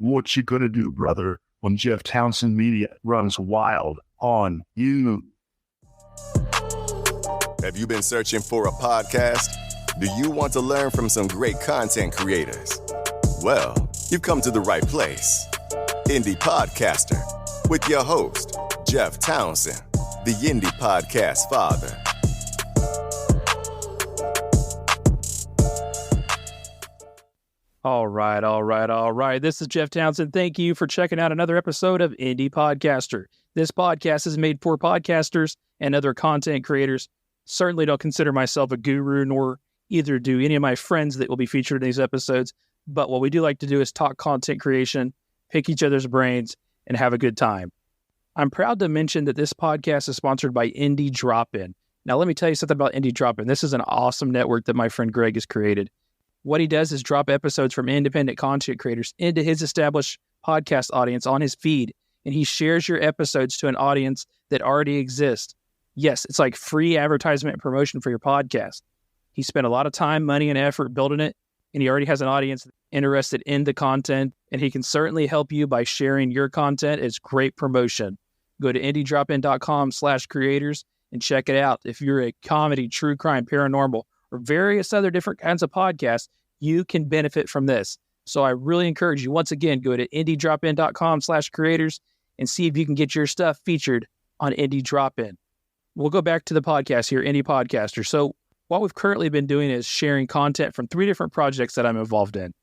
What you gonna do, brother, when Jeff Townsend Media runs wild on you? Have you been searching for a podcast? Do you want to learn from some great content creators? Well, you've come to the right place. Indie Podcaster with your host, Jeff Townsend, the Indie Podcast Father. All right. This is Jeff Townsend. Thank you for checking out another episode of Indie Podcaster. This podcast is made for podcasters and other content creators. Certainly don't consider myself a guru, nor either do any of my friends that will be featured in these episodes. But what we do like to do is talk content creation, pick each other's brains, and have a good time. I'm proud to mention that this podcast is sponsored by Indie Drop-In. Now, let me tell you something about Indie Drop-In. This is an awesome network that my friend Greg has created. What he does is drop episodes from independent content creators into his established podcast audience on his feed, and he shares your episodes to an audience that already exists. Yes, it's like free advertisement and promotion for your podcast. He spent a lot of time, money, and effort building it, and he already has an audience interested in the content, and he can certainly help you by sharing your content. It's great promotion. Go to indiedropin.com/creators and check it out. If you're a comedy, true crime, paranormal, or various other different kinds of podcasts, you can benefit from this. So I really encourage you, once again, go to indiedropin.com/creators and see if you can get your stuff featured on Indie Drop-In. We'll go back to the podcast here, Indie Podcaster. So what we've currently been doing is sharing content from 3 different projects that I'm involved in.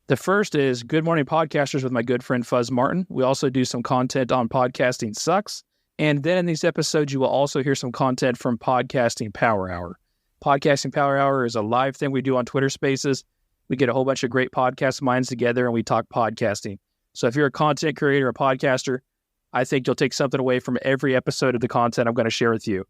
The first is Good Morning Podcasters with my good friend Fuzz Martin. We also do some content on Podcasting Sucks. And then in these episodes, you will also hear some content from Podcasting Power Hour. Podcasting Power Hour is a live thing we do on Twitter Spaces. We get a whole bunch of great podcast minds together and we talk podcasting. So if you're a content creator, a podcaster, I think you'll take something away from every episode of the content I'm going to share with you.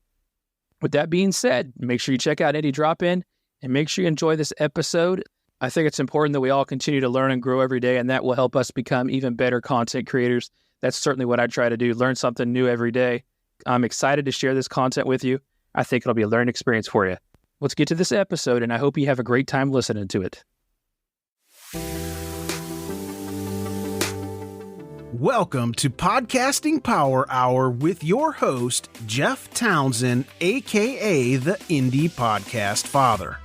With that being said, make sure you check out Indie Drop-In and make sure you enjoy this episode. I think it's important that we all continue to learn and grow every day, and that will help us become even better content creators. That's certainly what I try to do, learn something new every day. I'm excited to share this content with you. I think it'll be a learning experience for you. Let's get to this episode, and I hope you have a great time listening to it. Welcome to Podcasting Power Hour with your host, Jeff Townsend, a.k.a. the Indie Podcast Father.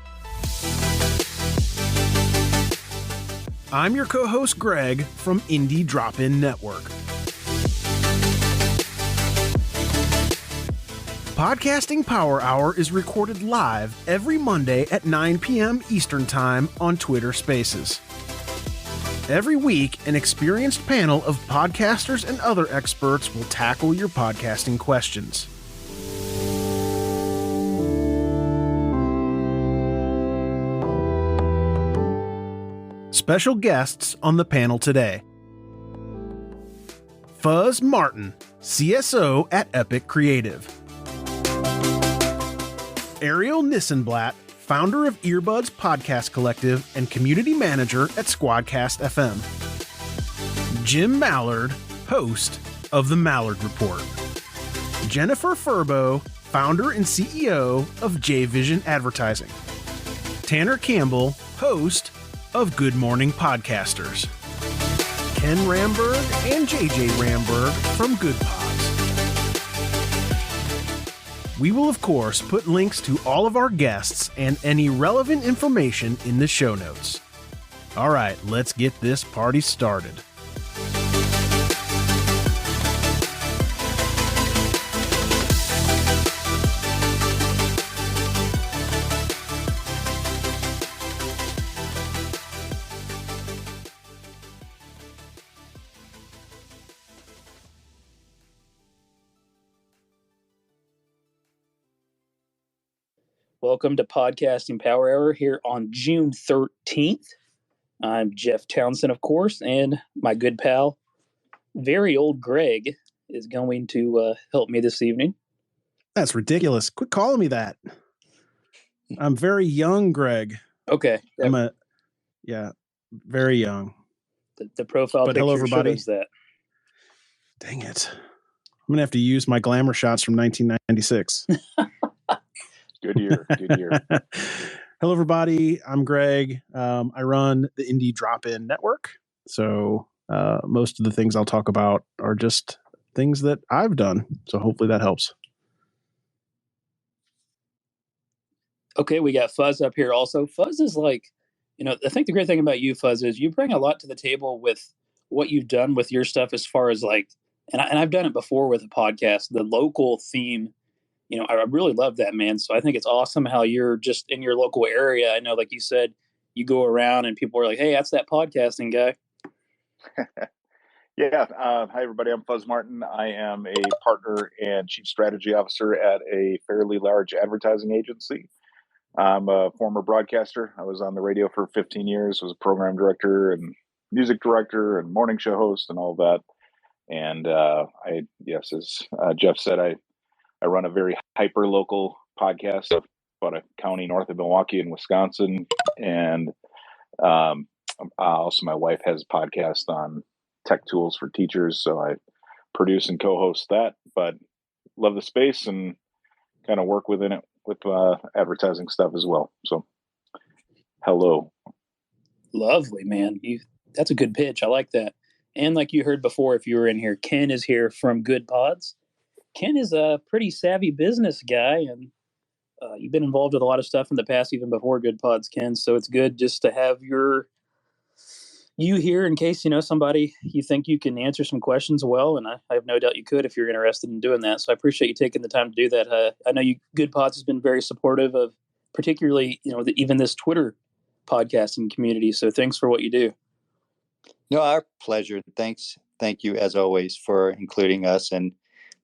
I'm your co-host, Greg, from Indie Drop-In Network. Podcasting Power Hour is recorded live every Monday at 9 p.m. Eastern Time on Twitter Spaces. Every week, an experienced panel of podcasters and other experts will tackle your podcasting questions. Special guests on the panel today: Fuzz Martin, CSO at Epic Creative; Ariel Nissenblatt, founder of Earbuds Podcast Collective and community manager at Squadcast FM; Jim Mallard, host of The Mallard Report; Jennifer Furbo, founder and CEO of J-Vision Advertising; Tanner Campbell, host of Good Morning Podcasters; Ken Ramberg and JJ Ramberg from Good Pods. We will, of course, put links to all of our guests and any relevant information in the show notes. All right, let's get this party started. Welcome to Podcasting Power Hour here on June 13th. I'm Jeff Townsend, of course, and my good pal, very old Greg, is going to help me this evening. That's ridiculous. Quit calling me that. I'm very young, Greg. Okay. Very young. The profile picture hello, everybody. shows that. Dang it. I'm going to have to use my glamour shots from 1996. Good year. Hello, everybody. I'm Greg. I run the Indie Drop-In Network. So most of the things I'll talk about are just things that I've done. So hopefully that helps. Okay, we got Fuzz up here also. Fuzz is like, I think the great thing about you, Fuzz, is you bring a lot to the table with what you've done with your stuff as far as like, and I've done it before with a podcast, the local theme. I really love that, man. So I think it's awesome how you're just in your local area. I know, like you said, you go around and people are like, hey, that's that podcasting guy. Yeah. Hi, everybody. I'm Fuzz Martin. I am a partner and chief strategy officer at a fairly large advertising agency. I'm a former broadcaster. I was on the radio for 15 years, was a program director and music director and morning show host and all that. And as Jeff said, I run a very hyper local podcast about a county north of Milwaukee in Wisconsin. And also my wife has a podcast on tech tools for teachers. So I produce and co-host that, but love the space and kind of work within it with advertising stuff as well. So hello. Lovely, man. That's a good pitch. I like that. And like you heard before, if you were in here, Ken is here from Good Pods. Ken is a pretty savvy business guy, and you've been involved with a lot of stuff in the past, even before Good Pods, Ken. So it's good just to have you here in case, somebody you think you can answer some questions well. And I have no doubt you could if you're interested in doing that. So I appreciate you taking the time to do that. I know Good Pods has been very supportive of particularly, even this Twitter podcasting community. So thanks for what you do. No, our pleasure. Thanks. Thank you as always for including us. And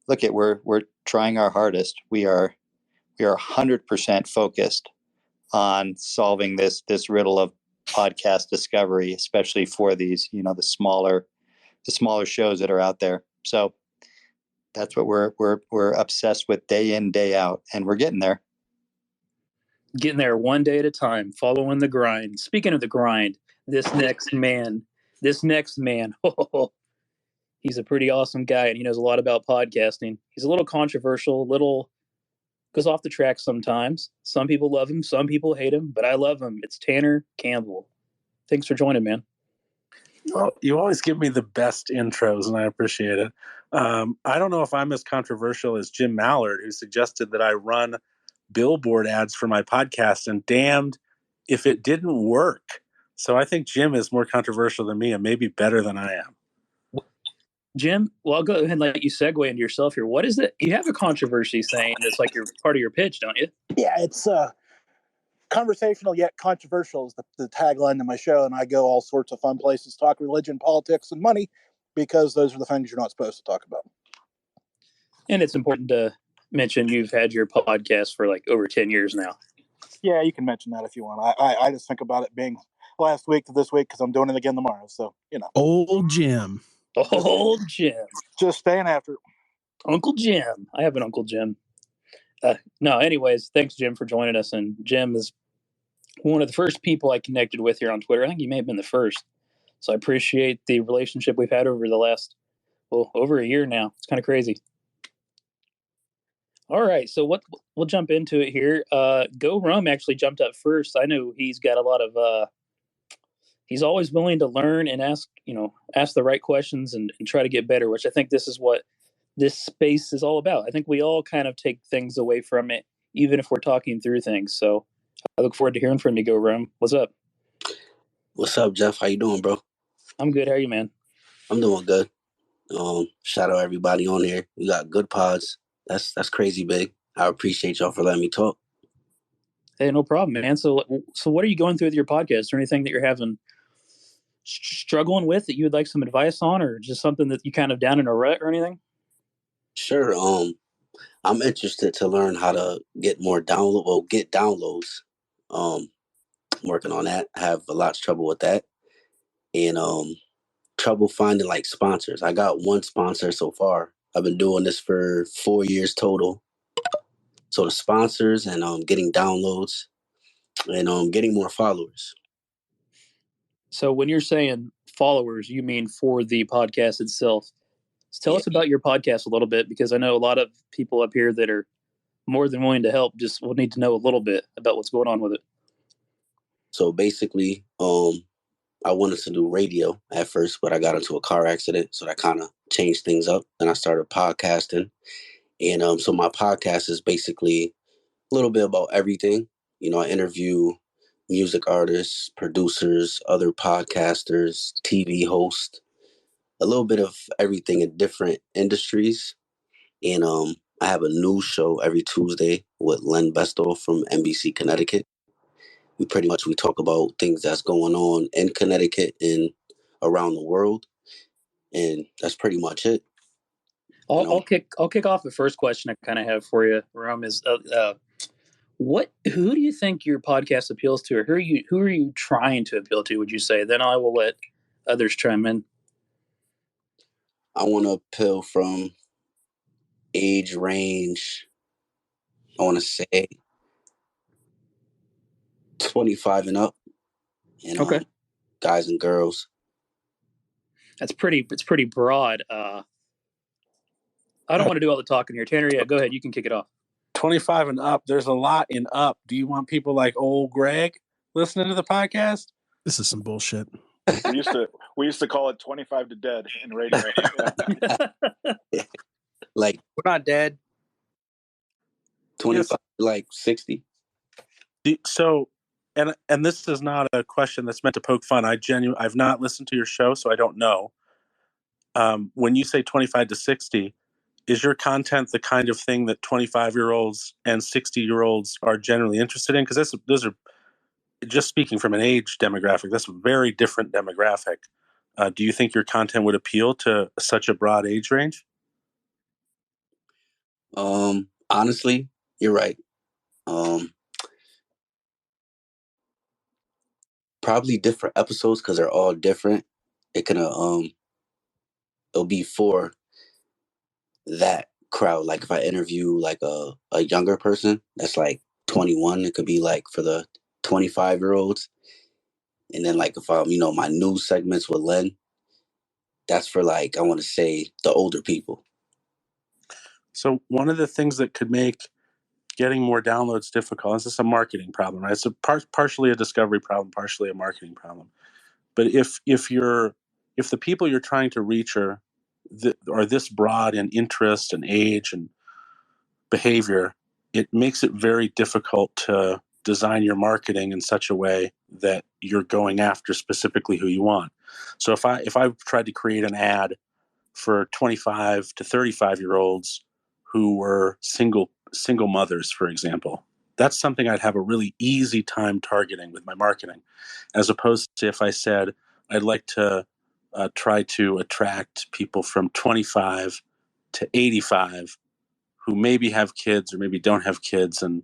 we're trying our hardest. We are 100% focused on solving this riddle of podcast discovery, especially for these, the smaller shows that are out there. So that's what we're obsessed with day in, day out, and we're getting there. Getting there one day at a time, following the grind. Speaking of the grind, this next man, he's a pretty awesome guy, and he knows a lot about podcasting. He's a little controversial, goes off the track sometimes. Some people love him, some people hate him, but I love him. It's Tanner Campbell. Thanks for joining, man. Well, you always give me the best intros, and I appreciate it. I don't know if I'm as controversial as Jim Mallard, who suggested that I run billboard ads for my podcast, and damned if it didn't work. So I think Jim is more controversial than me and maybe better than I am. Jim, well, I'll go ahead and let you segue into yourself here. What is it? You have a controversy saying that's like your part of your pitch, don't you? Yeah, it's conversational yet controversial is the tagline to my show, and I go all sorts of fun places, talk religion, politics, and money, because those are the things you're not supposed to talk about. And it's important to mention you've had your podcast for like over 10 years now. Yeah, you can mention that if you want. I just think about it being last week to this week because I'm doing it again tomorrow. So, Old Jim. Old Jim. Just staying after it. Uncle Jim. I have an Uncle Jim. No, anyways, thanks, Jim, for joining us. And Jim is one of the first people I connected with here on Twitter. I think you may have been the first. So I appreciate the relationship we've had over the last, over a year now. It's kind of crazy. All right, so we'll jump into it here. Go Rum actually jumped up first. I know he's got a lot of he's always willing to learn and ask the right questions and try to get better, which I think this is what this space is all about. I think we all kind of take things away from it, even if we're talking through things. So I look forward to hearing from you, Go Rum. What's up? What's up, Jeff? How you doing, bro? I'm good. How are you, man? I'm doing good. Shout out everybody on here. We got Good Pods. That's crazy big. I appreciate y'all for letting me talk. Hey, no problem, man. So what are you going through with your podcast? Is there anything that you're having struggling with that you would like some advice on, or just something that you kind of down in a rut or anything? Sure. I'm interested to learn how to get more downloads. I'm working on that. I have a lot of trouble with that. And trouble finding like sponsors. I got one sponsor so far. I've been doing this for 4 years total. So the sponsors and getting downloads and getting more followers. So when you're saying followers, you mean for the podcast itself. So tell us about your podcast a little bit, because I know a lot of people up here that are more than willing to help just will need to know a little bit about what's going on with it. So basically, I wanted to do radio at first, but I got into a car accident, so that kind of changed things up. Then I started podcasting, and so my podcast is basically a little bit about everything. I interview music artists, producers, other podcasters, TV hosts, a little bit of everything in different industries. And I have a news show every Tuesday with Len Besto from NBC Connecticut. We talk about things that's going on in Connecticut and around the world, and that's pretty much it. I'll kick off the first question I kind of have for you, Ram, is who do you think your podcast appeals to, or who are you trying to appeal to? Would you say? Then I will let others chime in. I want to appeal from age range. I want to say 25 and up, and Okay. Guys and girls. It's pretty broad. I don't want to do all the talking here. Tanner, yeah, go ahead. You can kick it off. 25 and up. There's a lot in up. Do you want people like old Greg listening to the podcast? This is some bullshit. We used to call it 25 to dead in radio. Yeah. Like, We're not dead. 25, like 60. So, and this is not a question that's meant to poke fun. I've not listened to your show, so I don't know. When you say 25 to 60, is your content the kind of thing that 25-year-olds and 60-year-olds are generally interested in? Because those are, just speaking from an age demographic, that's a very different demographic. Do you think your content would appeal to such a broad age range? Honestly, you're right. Probably different episodes because they're all different. It can it'll be for that crowd. Like if I interview like a younger person that's like 21, it could be like for the 25-year-olds. And then like if I'm, my news segments with Len, that's for like, I want to say the older people. So one of the things that could make getting more downloads difficult, this is a marketing problem, right? It's partially a discovery problem, partially a marketing problem. But if the people you're trying to reach are this broad in interest and age and behavior, it makes it very difficult to design your marketing in such a way that you're going after specifically who you want. So if I tried to create an ad for 25 to 35-year-olds who were single mothers, for example, that's something I'd have a really easy time targeting with my marketing, as opposed to if I said I'd like to try to attract people from 25 to 85 who maybe have kids or maybe don't have kids and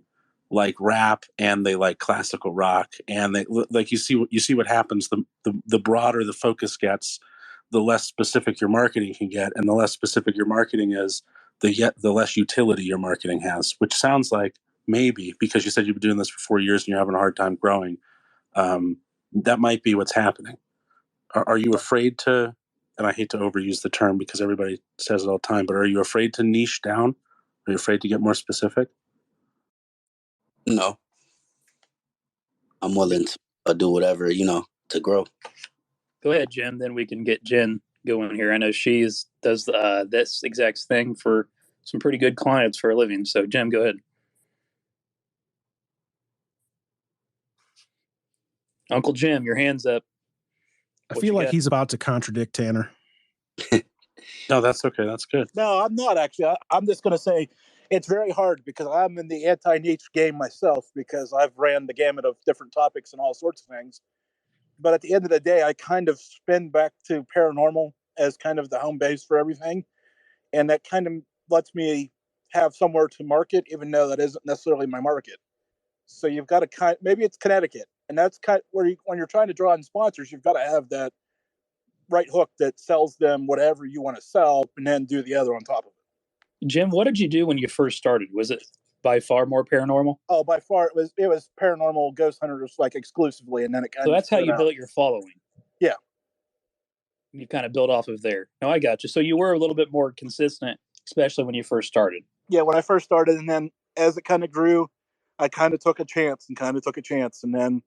like rap and they like classical rock, and they like, you see what happens. The broader the focus gets, the less specific your marketing can get, and the less specific your marketing is, the less utility your marketing has. Which sounds like, maybe because you said you've been doing this for 4 years and you're having a hard time growing, that might be what's happening. Are you afraid to? And I hate to overuse the term because everybody says it all the time, but are you afraid to niche down? Are you afraid to get more specific? No, I'm willing to do whatever, to grow. Go ahead, Jen. Then we can get Jen going here. I know she does this exact thing for some pretty good clients for a living. So, Jen, go ahead. Uncle Jim, your hand's up. I feel like he's about to contradict Tanner. No, that's okay. That's good. No, I'm not actually. I'm just going to say it's very hard because I'm in the anti-niche game myself because I've ran the gamut of different topics and all sorts of things. But at the end of the day, I kind of spin back to paranormal as kind of the home base for everything. And that kind of lets me have somewhere to market, even though that isn't necessarily my market. So you've got to maybe it's Connecticut. And that's kind of where when you're trying to draw in sponsors, you've got to have that right hook that sells them whatever you want to sell and then do the other on top of it. Jim, what did you do when you first started? Was it by far more paranormal? Oh, by far it was paranormal, ghost hunters like exclusively, and then it kind so of. So that's how you built your following. Yeah. You kind of built off of there. No, I got you. So you were a little bit more consistent, especially when you first started. Yeah, when I first started, and then as it kind of grew, I kind of took a chance, and then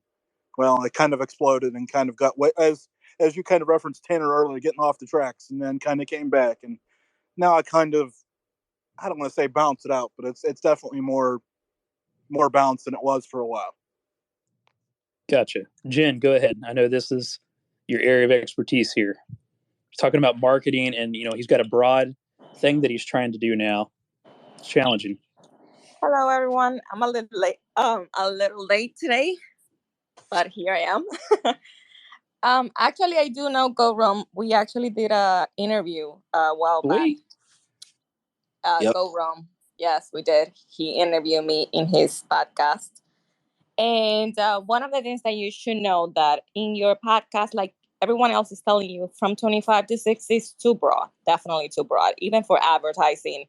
well, I kind of exploded and kind of got as you kind of referenced Tanner earlier, getting off the tracks, and then kind of came back, and now I kind of, I don't want to say bounce it out, but it's definitely more balanced than it was for a while. Gotcha. Jen, go ahead. I know this is your area of expertise here. He's talking about marketing, and he's got a broad thing that he's trying to do now. It's challenging. Hello, everyone. I'm a little late today, but here I am. Actually, I do know Go Rum. We actually did a interview a while back. Yep. Go Rum. Yes, we did. He interviewed me in his podcast. And one of the things that you should know that in your podcast, like everyone else is telling you, from 25 to 60 is too broad, definitely too broad. Even for advertising,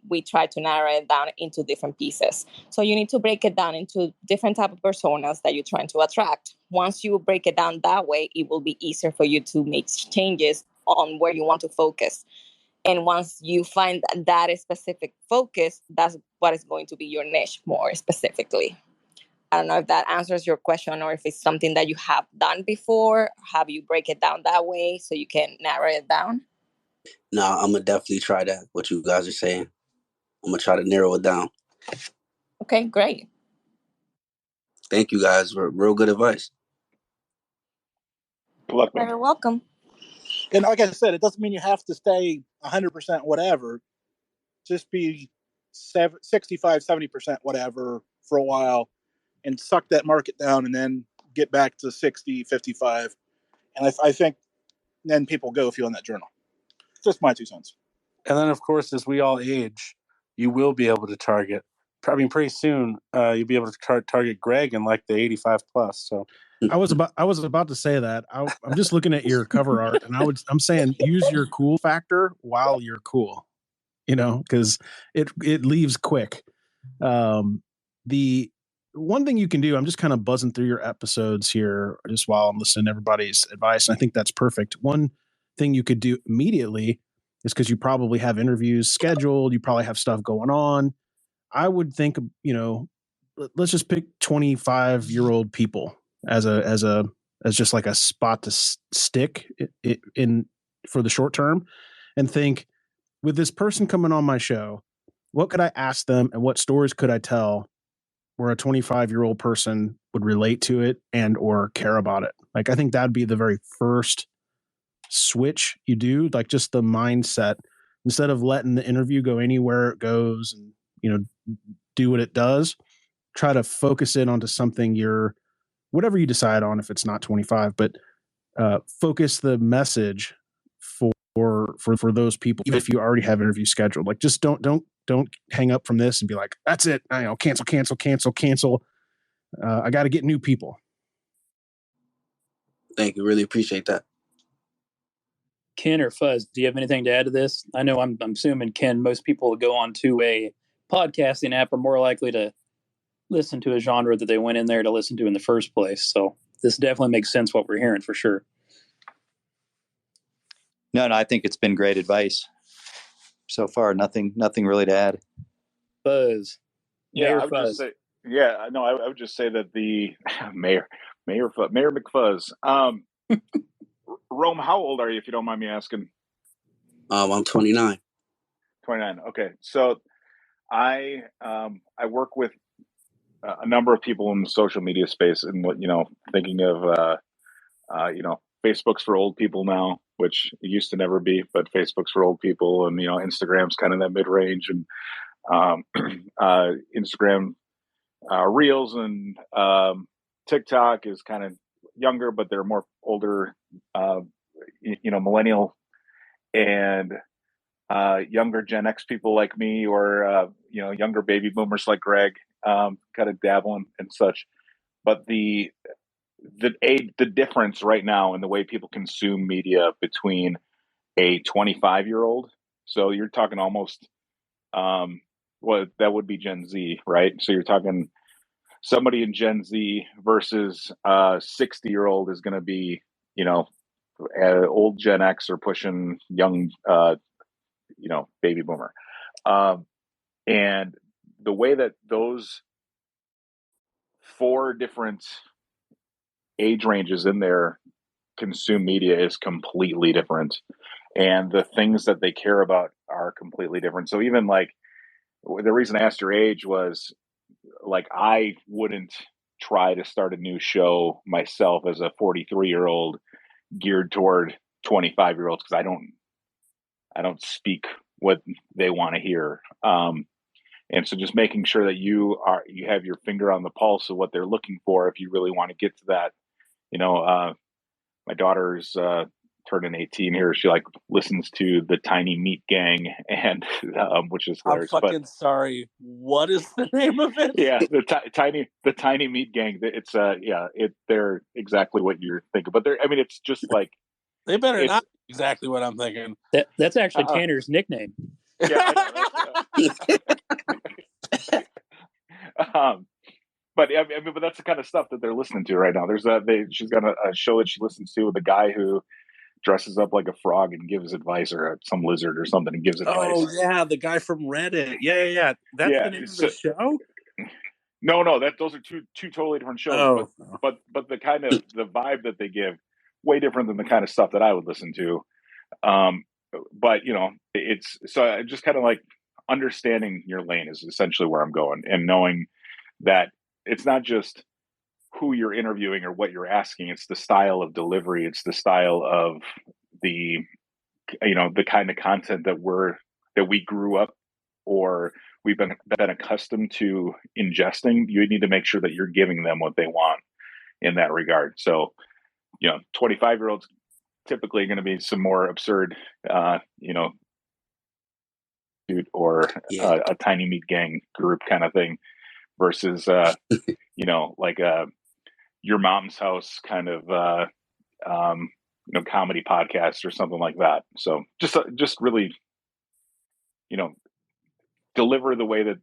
we try to narrow it down into different pieces. So you need to break it down into different type of personas that you're trying to attract. Once you break it down that way, it will be easier for you to make changes on where you want to focus. And once you find that specific focus, that's what is going to be your niche more specifically. I don't know if that answers your question or if it's something that you have done before. Have you break it down that way so you can narrow it down? No, I'm going to definitely try that, what you guys are saying. I'm going to try to narrow it down. Okay, great. Thank you guys for real good advice. You're welcome. And like I said, it doesn't mean you have to stay 100% whatever. Just be 65, 70% whatever for a while and suck that market down and then get back to 60, 55. And I think then people go with you on that journal. Just my 2 cents. And then, of course, as we all age, you will be able to target. I mean, pretty soon you'll be able to target Greg in like the 85 plus. So I was about to say that. I'm just looking at your cover art, and I'm saying use your cool factor while you're cool, because it leaves quick. The one thing you can do, I'm just kind of buzzing through your episodes here just while I'm listening to everybody's advice, and I think that's perfect. One thing you could do immediately is, because you probably have interviews scheduled, you probably have stuff going on. I would think, let's just pick 25-year-old people as just like a spot to stick in for the short term, and think, with this person coming on my show, what could I ask them and what stories could I tell where a 25-year-old person would relate to it and or care about it? Like, I think that'd be the very first switch you do, like just the mindset, instead of letting the interview go anywhere it goes and do what it does. Try to focus in onto something whatever you decide on, if it's not 25, but focus the message for those people, even if you already have interviews scheduled. Like, just don't hang up from this and be like, that's it, cancel. I got to get new people. Thank you. Really appreciate that. Ken or Fuzz, do you have anything to add to this? I know I'm assuming, Ken, most people that go on to a podcasting app are more likely to listen to a genre that they went in there to listen to in the first place. So this definitely makes sense what we're hearing for sure. No, I think it's been great advice so far. Nothing really to add. Fuzz. Yeah, I would just say, I would just say that the Mayor McFuzz. Rome, how old are you, if you don't mind me asking? I'm 29. 29. Okay, so I work with a number of people in the social media space, and thinking of Facebook's for old people now, which it used to never be, but Facebook's for old people, and Instagram's kind of that mid range, and Instagram Reels and TikTok is kind of younger, but they're more older, millennial and younger Gen X people like me, or younger baby boomers like Greg, kind of dabbling and such. But the difference right now in the way people consume media between a 25-year-old, so you're talking almost that would be Gen Z, right? So you're talking somebody in Gen Z versus 60-year-old is going to be, old Gen X or pushing young, baby boomer. And the way that those 4 different age ranges in there consume media is completely different, and the things that they care about are completely different. So even like the reason I asked your age was like I wouldn't try to start a new show myself as a 43-year-old geared toward 25-year-olds because I don't speak what they want to hear. And so just making sure that you have your finger on the pulse of what they're looking for if you really want to get to that. My daughter's turning 18 here. She like listens to the Tiny Meat Gang, and which is hilarious. I'm fucking sorry. What is the name of it? Yeah, the Tiny Meat Gang. It's they're exactly what you're thinking. But it's just like they better not be exactly what I'm thinking. That's actually Tanner's nickname. Yeah. But that's the kind of stuff that they're listening to right now. She's got a show that she listens to with a guy who dresses up like a frog and gives advice, or some lizard or something, and gives advice. Oh yeah, the guy from Reddit. Yeah. That's the name of the show. No, those are two totally different shows. Oh. But the kind of the vibe that they give, way different than the kind of stuff that I would listen to. But it's so just kind of like understanding your lane is essentially where I'm going, and knowing that it's not just who you're interviewing or what you're asking, it's the style of delivery, it's the style of the kind of content that we grew up or we've been accustomed to ingesting. You need to make sure that you're giving them what they want in that regard. So 25-year-olds typically going to be some more absurd or a Tiny Meat Gang group kind of thing versus like Your Mom's House kind of comedy podcast or something like that. So just really deliver the way that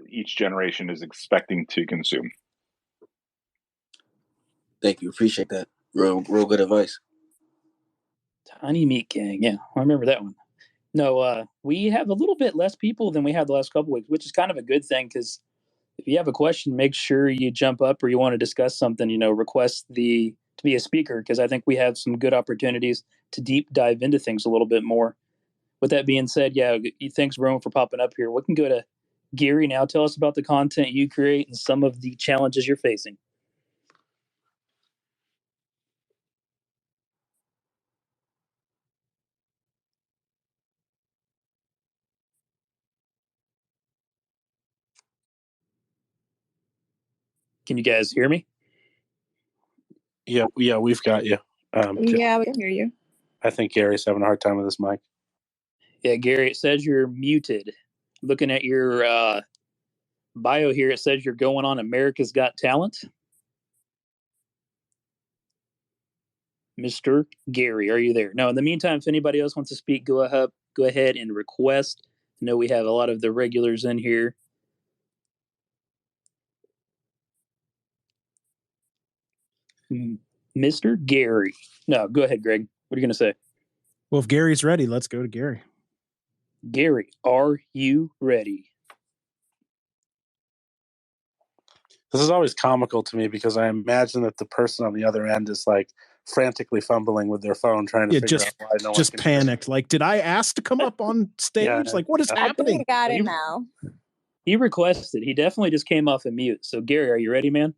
each generation is expecting to consume. Thank you, appreciate that. Real good advice. Tiny Meat Gang, yeah, I remember that one. No, we have a little bit less people than we had the last couple weeks, which is kind of a good thing, because if you have a question, make sure you jump up, or you want to discuss something, request to be a speaker, because I think we have some good opportunities to deep dive into things a little bit more. With that being said, thanks, Roman, for popping up here. We can go to Gary now. Tell us about the content you create and some of the challenges you're facing. Can you guys hear me? Yeah, we've got you. Yeah, we can hear you. I think Gary's having a hard time with his mic. Yeah, Gary, it says you're muted. Looking at your bio here, it says you're going on America's Got Talent. Mr. Gary, are you there? No, in the meantime, if anybody else wants to speak, go ahead and request. I know we have a lot of the regulars in here. Mr. Gary. No, go ahead, Greg. What are you going to say? Well, if Gary's ready, let's go to Gary. Gary, are you ready? This is always comical to me, because I imagine that the person on the other end is like frantically fumbling with their phone trying to figure out why no one just panicked. Like, did I ask to come up on stage? Like, what is happening? I think I got it now. He requested. He definitely just came off of mute. So, Gary, are you ready, man?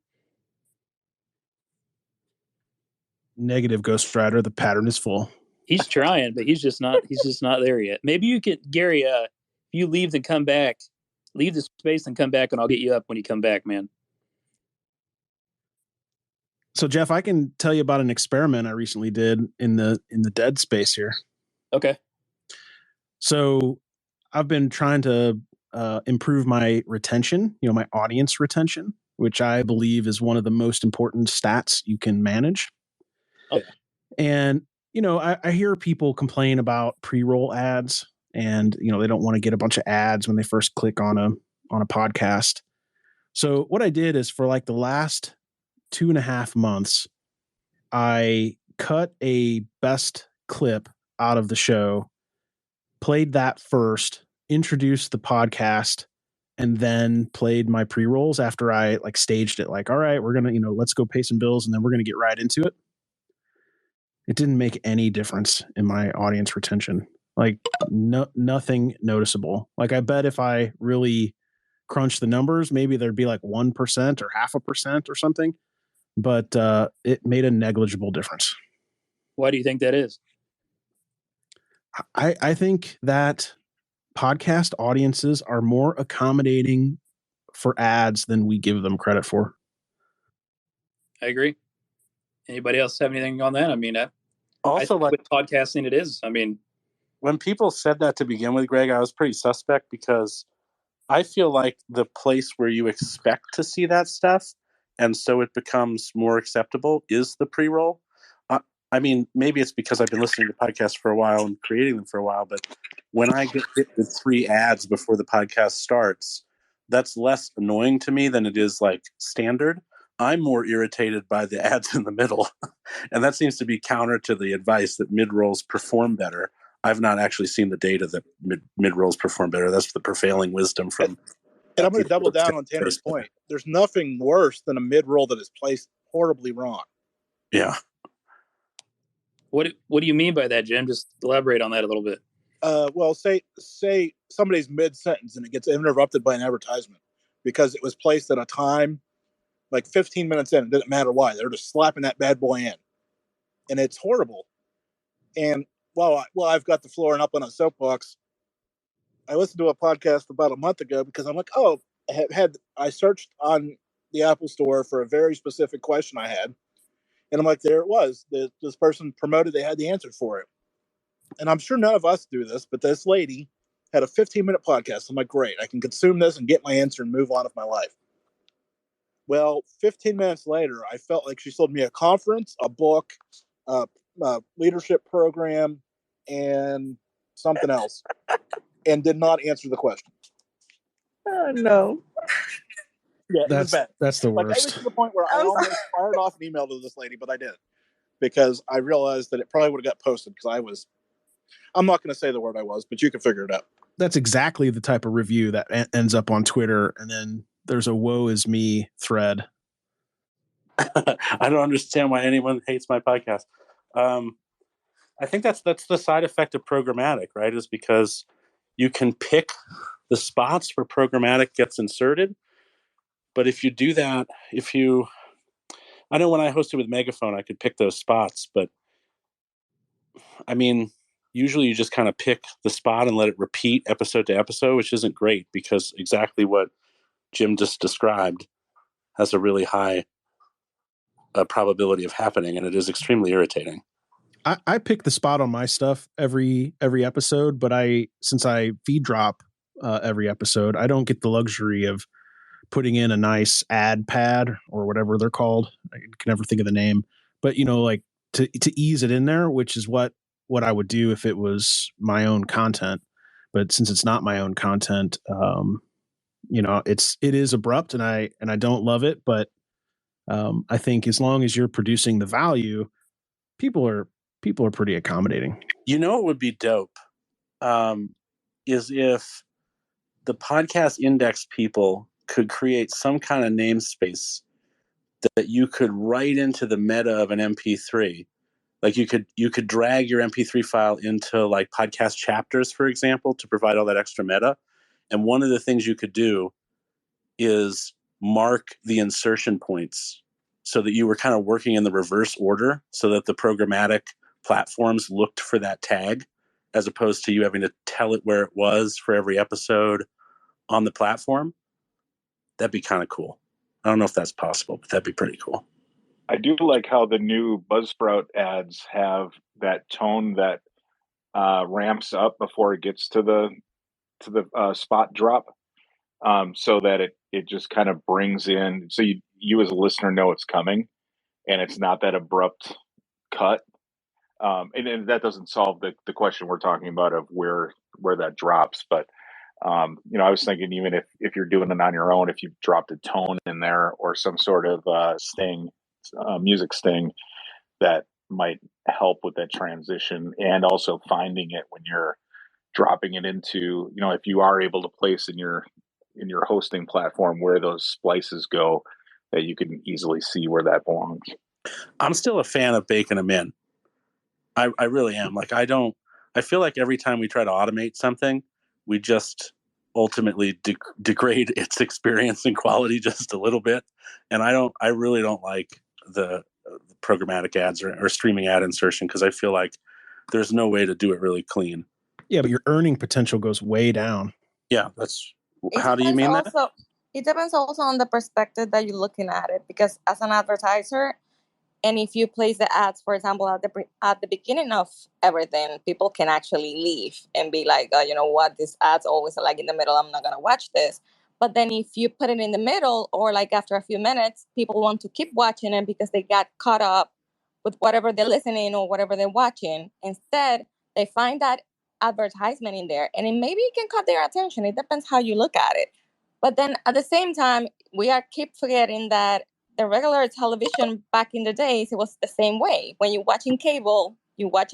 Negative, Ghost Rider. The pattern is full. He's trying, but he's just not there yet. Maybe you could, Gary, if you leave and come back, leave the space and come back, and I'll get you up when you come back, man. So, Jeff, I can tell you about an experiment I recently did in the dead space here. Okay. So I've been trying to improve my retention, my audience retention, which I believe is one of the most important stats you can manage. Okay. And, I hear people complain about pre-roll ads, and, they don't want to get a bunch of ads when they first click on a podcast. So what I did is, for like the last 2.5 months, I cut a best clip out of the show, played that first, introduced the podcast, and then played my pre-rolls after I like staged it, like, all right, we're going to, let's go pay some bills and then we're going to get right into it. It didn't make any difference in my audience retention. Like nothing noticeable. Like I bet if I really crunch the numbers, maybe there'd be like 1% or 0.5% or something, but it made a negligible difference. Why do you think that is? I think that podcast audiences are more accommodating for ads than we give them credit for. I agree. Anybody else have anything on that? I mean, Also, I think with podcasting, it is. I mean, when people said that to begin with, Greg, I was pretty suspect because I feel like the place where you expect to see that stuff, and so it becomes more acceptable, is the pre-roll. I mean, maybe it's because I've been listening to podcasts for a while and creating them for a while, but when I get hit with 3 ads before the podcast starts, that's less annoying to me than it is like standard. I'm more irritated by the ads in the middle. And that seems to be counter to the advice that mid-rolls perform better. I've not actually seen the data that mid-rolls perform better. That's the prevailing wisdom from... And I'm going to double down on Tanner's point. There's nothing worse than a mid-roll that is placed horribly wrong. Yeah. What do you mean by that, Jim? Just elaborate on that a little bit. Well, say somebody's mid-sentence and it gets interrupted by an advertisement because it was placed at a time like 15 minutes in. It doesn't matter why. They're just slapping that bad boy in. And it's horrible. And while I've got the floor and up on a soapbox, I listened to a podcast about a month ago because I'm like, oh, I searched on the Apple Store for a very specific question I had. And I'm like, there it was. This person promoted they had the answer for it. And I'm sure none of us do this, but this lady had a 15-minute podcast. I'm like, great, I can consume this and get my answer and move on with my life. Well, 15 minutes later, I felt like she sold me a conference, a book, a leadership program, and something else, and did not answer the question. Oh, no. Yeah, it was bad. That's the Like, worst. I was to the point where I almost fired off an email to this lady, but I didn't because I realized that it probably would have got posted because I'm not going to say the word I was, but you can figure it out. That's exactly the type of review that ends up on Twitter, and then there's a woe is me thread. I don't understand why anyone hates my podcast. I think that's the side effect of programmatic, right? Is because you can pick the spots where programmatic gets inserted. But if you do that, I know when I hosted with Megaphone, I could pick those spots, but I mean, usually you just kind of pick the spot and let it repeat episode to episode, which isn't great because exactly what Jim just described has a really high probability of happening, and it is extremely irritating. I pick the spot on my stuff every episode, but since I feed drop every episode, I don't get the luxury of putting in a nice ad pad or whatever they're called. I can never think of the name, but like to ease it in there, which is what I would do if it was my own content. But since it's not my own content, it is abrupt and I don't love it, but I think as long as you're producing the value, people are pretty accommodating. You know, it would be dope is if the podcast index people could create some kind of namespace that you could write into the meta of an MP3. Like you could drag your MP3 file into like podcast chapters, for example, to provide all that extra meta. And one of the things you could do is mark the insertion points so that you were kind of working in the reverse order so that the programmatic platforms looked for that tag as opposed to you having to tell it where it was for every episode on the platform. That'd be kind of cool. I don't know if that's possible, but that'd be pretty cool. I do like how the new Buzzsprout ads have that tone that ramps up before it gets to the spot drop, so that it just kind of brings in, so you as a listener know it's coming, and it's not that abrupt cut. And that doesn't solve the question we're talking about of where that drops, but I was thinking even if you're doing it on your own, if you dropped a tone in there or some sort of music sting, that might help with that transition, and also finding it when you're dropping it into, if you are able to place in your in your hosting platform where those splices go, that you can easily see where that belongs. I'm still a fan of baking them in. I really am. Like, I feel like every time we try to automate something, we just ultimately degrade its experience and quality just a little bit. And I really don't like the programmatic ads or streaming ad insertion, because I feel like there's no way to do it really clean. Yeah, but your earning potential goes way down. Yeah, how do you mean that? It depends also on the perspective that you're looking at it, because as an advertiser, and if you place the ads, for example, at the beginning of everything, people can actually leave and be like, you know what, these ads always are like in the middle. I'm not going to watch this. But then if you put it in the middle, or like after a few minutes, people want to keep watching it because they got caught up with whatever they're listening or whatever they're watching. Instead, they find that advertisement in there, and maybe it can cut their attention. It depends how you look at it. But then at the same time, keep forgetting that the regular television back in the days, it was the same way. When you're watching cable, you watch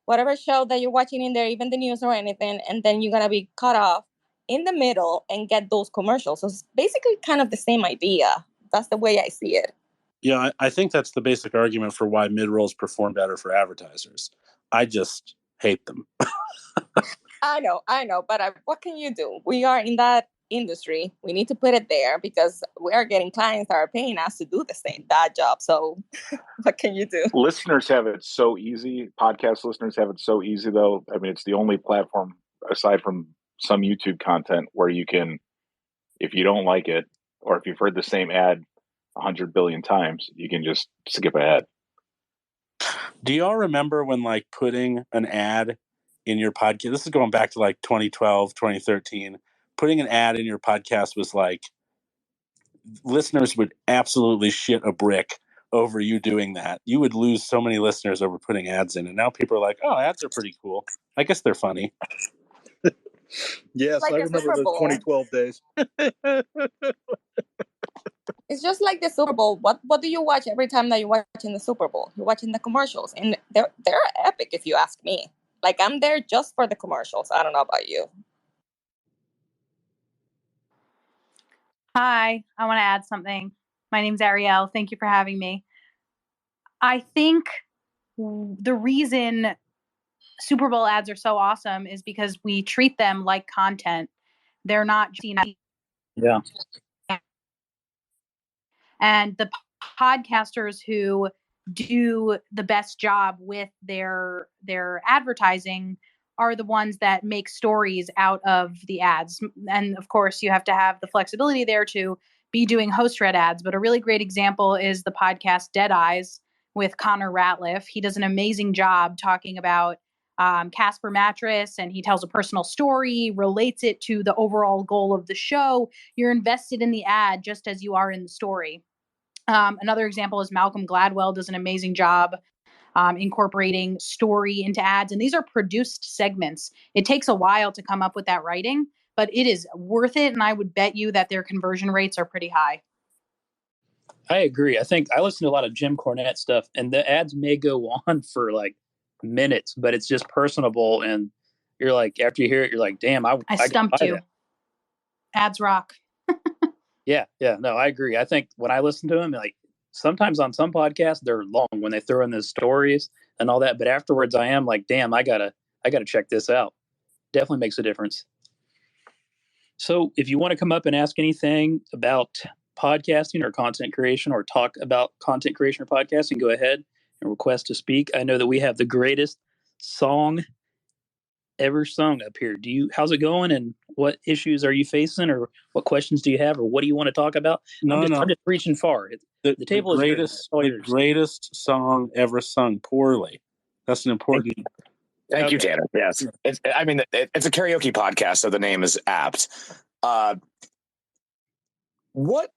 whatever show that you're watching in there, even the news or anything, and then you're gonna be cut off in the middle and get those commercials. So it's basically kind of the same idea. That's the way I see it. Yeah, I think that's the basic argument for why mid-rolls perform better for advertisers. I just hate them. I know, but what can you do? We are in that industry. We need to put it there because we are getting clients that are paying us to do that job. So what can you do? Listeners have it so easy. Podcast listeners have it so easy, though. I mean, it's the only platform aside from some YouTube content where you can, if you don't like it, or if you've heard the same ad 100 billion times, you can just skip ahead. Do y'all remember when like putting an ad in your podcast? This is going back to like 2012, 2013. Putting an ad in your podcast was like, listeners would absolutely shit a brick over you doing that. You would lose so many listeners over putting ads in. And now people are like, oh, ads are pretty cool. I guess they're funny. Yes, Like I the remember Super those Bowl. 2012 days. It's just like the Super Bowl. What do you watch every time that you're watching the Super Bowl? You're watching the commercials, and they're epic if you ask me. Like, I'm there just for the commercials. I don't know about you. Hi, I want to add something. My name's Ariel. Thank you for having me. I think the reason Super Bowl ads are so awesome is because we treat them like content. They're not, Yeah. and the podcasters who do the best job with their advertising are the ones that make stories out of the ads. And of course, you have to have the flexibility there to be doing host read ads. But a really great example is the podcast Dead Eyes with Connor Ratliff. He does an amazing job talking about Casper Mattress, and he tells a personal story, relates it to the overall goal of the show. You're invested in the ad just as you are in the story. Another example is Malcolm Gladwell does an amazing job incorporating story into ads. And these are produced segments. It takes a while to come up with that writing, but it is worth it. And I would bet you that their conversion rates are pretty high. I agree. I think I listen to a lot of Jim Cornette stuff, and the ads may go on for like minutes, but it's just personable. And you're like, after you hear it, you're like, damn, I stumped you. That. Ads rock. Yeah. No, I agree. I think when I listen to them, like sometimes on some podcasts, they're long when they throw in the stories and all that. But afterwards, I am like, damn, I gotta check this out. Definitely makes a difference. So if you want to come up and ask anything about podcasting or content creation, or talk about content creation or podcasting, go ahead and request to speak. I know that we have the greatest song ever sung up here. How's it going, and what issues are you facing, or what questions do you have, or what do you want to talk about? I'm just reaching far. The table is the greatest song ever sung poorly. That's an important. Thank you, Tanner. Yes, it's a karaoke podcast, so the name is apt. What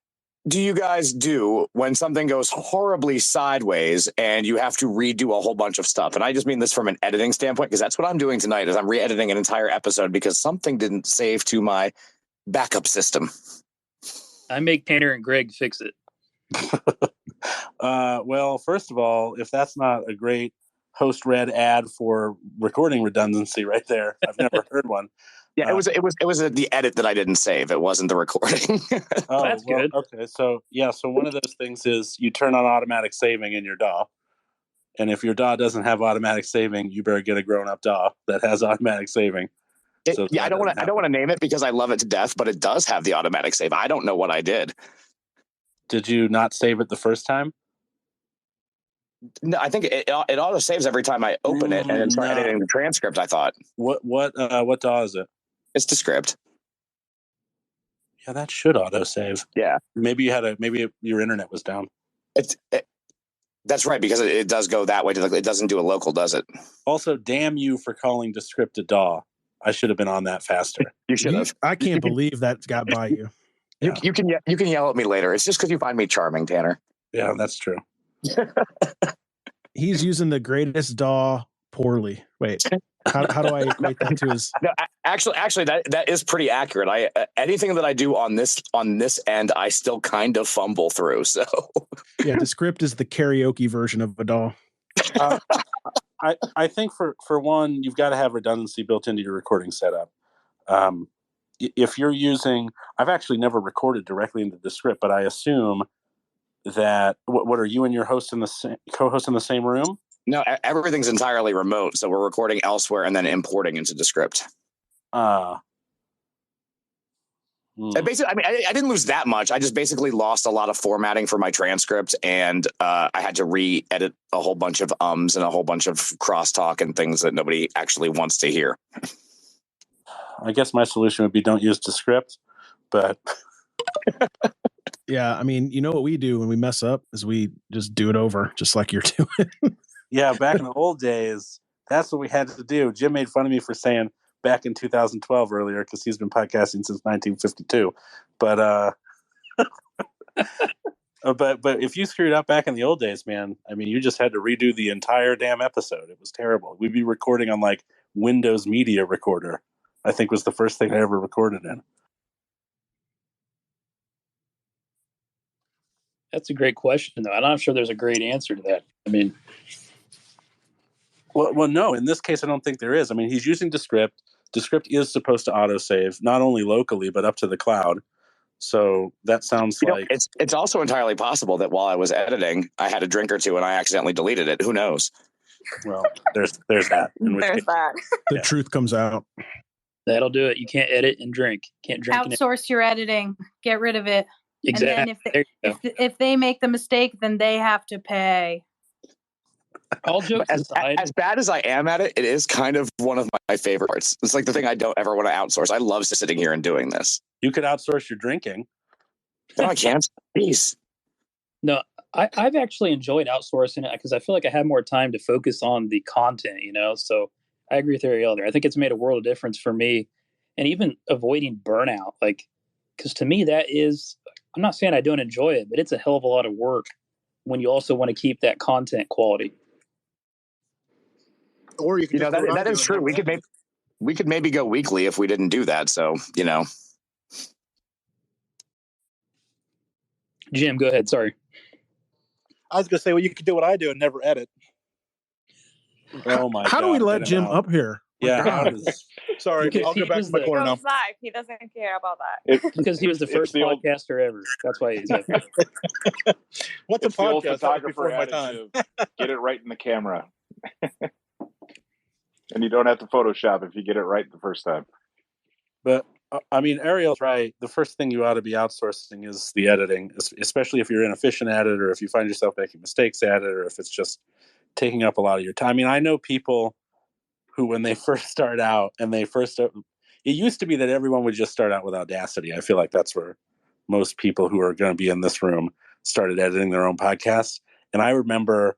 do you guys do when something goes horribly sideways and you have to redo a whole bunch of stuff? And I just mean this from an editing standpoint, because that's what I'm doing tonight, is I'm re-editing an entire episode because something didn't save to my backup system. I make Tanner and Greg fix it. Well, first of all, if that's not a great host read ad for recording redundancy right there. I've never heard one. Yeah, it was the edit that I didn't save. It wasn't the recording. Oh, That's well, good. okay. So one of those things is you turn on automatic saving in your DAW. And if your DAW doesn't have automatic saving, you better get a grown-up DAW that has automatic saving. I don't want to name it because I love it to death, but it does have the automatic save. I don't know what I did. Did you not save it the first time? No, I think it auto saves every time I open it and then start editing the transcript. I thought. What DAW is it? It's Descript. Yeah, that should auto save. Yeah, maybe your internet was down. That's right, because it does go that way. It doesn't do a local, does it? Also, damn you for calling Descript a DAW. I should have been on that faster. You should have. I can't believe that got by you. Yeah. You can yell at me later. It's just because you find me charming, Tanner. Yeah, that's true. He's using the greatest DAW poorly. Wait, how do I equate that to his? No, actually, that is pretty accurate. Anything that I do on this end, I still kind of fumble through. So yeah, Descript is the karaoke version of a DAW. I think for one, you've got to have redundancy built into your recording setup. If you're using, I've actually never recorded directly into Descript, but I assume that what are you and your co-host in the same room? No, everything's entirely remote, so we're recording elsewhere and then importing into Descript. Basically, I mean, I didn't lose that much. I just basically lost a lot of formatting for my transcript, and I had to re-edit a whole bunch of ums and a whole bunch of crosstalk and things that nobody actually wants to hear. I guess my solution would be don't use Descript, but yeah, I mean, you know what we do when we mess up is we just do it over, just like you're doing. Yeah, back in the old days, that's what we had to do. Jim made fun of me for saying back in 2012 earlier because he's been podcasting since 1952. But but if you screwed up back in the old days, man, I mean, you just had to redo the entire damn episode. It was terrible. We'd be recording on like Windows Media Recorder, I think was the first thing I ever recorded in. That's a great question, though. I'm not sure there's a great answer to that. I mean, well, no. In this case, I don't think there is. I mean, he's using Descript. Descript is supposed to autosave, not only locally, but up to the cloud. So that sounds like... It's also entirely possible that while I was editing, I had a drink or two and I accidentally deleted it. Who knows? Well, there's that. There's that. The truth comes out. That'll do it. You can't edit and drink. Can't drink. Outsource your editing. Get rid of it. Exactly. And then if they make the mistake, then they have to pay. All jokes aside, as bad as I am at it, it is kind of one of my favorite parts. It's like the thing I don't ever want to outsource. I love sitting here and doing this. You could outsource your drinking. No, I can't. Please. No, I've actually enjoyed outsourcing it because I feel like I have more time to focus on the content, So I agree with Ariel there. I think it's made a world of difference for me, and even avoiding burnout. Because to me, that is, I'm not saying I don't enjoy it, but it's a hell of a lot of work when you also want to keep that content quality. Or you can that is true. We could maybe go weekly if we didn't do that. So, Jim, go ahead. Sorry. I was going to say, well, you could do what I do and never edit. Oh my! How do we let Jim up here? Yeah. Sorry, I'll go back to my corner now. He doesn't care about that. Because he was the first podcaster ever. That's why he's up here. What's a podcast? Photographer My time. Get it right in the camera. And you don't have to Photoshop if you get it right the first time. But I mean, Ariel's right. The first thing you ought to be outsourcing is the editing, especially if you're inefficient at it, or if you find yourself making mistakes at it, or if it's just taking up a lot of your time. I mean, I know people who, when they first start out, it used to be that everyone would just start out with Audacity. I feel like that's where most people who are going to be in this room started editing their own podcasts. And I remember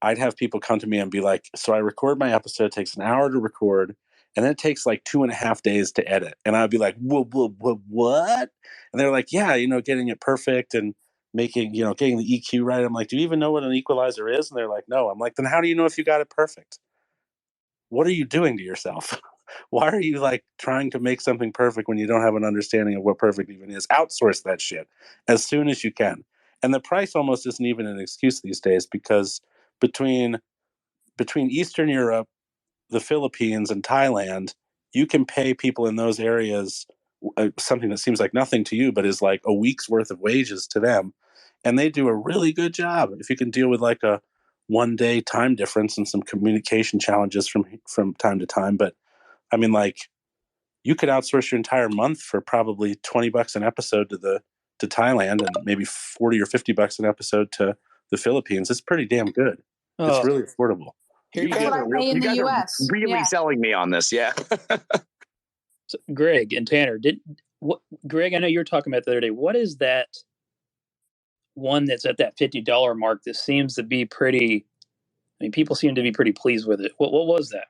I'd have people come to me and be like, so I record my episode, it takes an hour to record, and then it takes like 2.5 days to edit. And I'd be like, what? And they're like, yeah, getting it perfect and getting the EQ right. I'm like, do you even know what an equalizer is? And they're like, no. I'm like, then how do you know if you got it perfect? What are you doing to yourself? Why are you trying to make something perfect when you don't have an understanding of what perfect even is? Outsource that shit as soon as you can. And the price almost isn't even an excuse these days, because between between Eastern Europe, the Philippines, and Thailand, you can pay people in those areas something that seems like nothing to you, but is like a week's worth of wages to them. And they do a really good job. If you can deal with like a 1 day time difference and some communication challenges from time to time. But I mean, like, you could outsource your entire month for probably $20 an episode to Thailand, and maybe 40 or $50 an episode to the Philippines. It's pretty damn good. It's really affordable. Here you That's go. what I pay in the U.S. Really Yeah. selling me on this, yeah. So, Greg and Tanner, Greg, I know you were talking about the other day. What is that one that's at that $50 mark that seems to be pretty? I mean, people seem to be pretty pleased with it. What was that?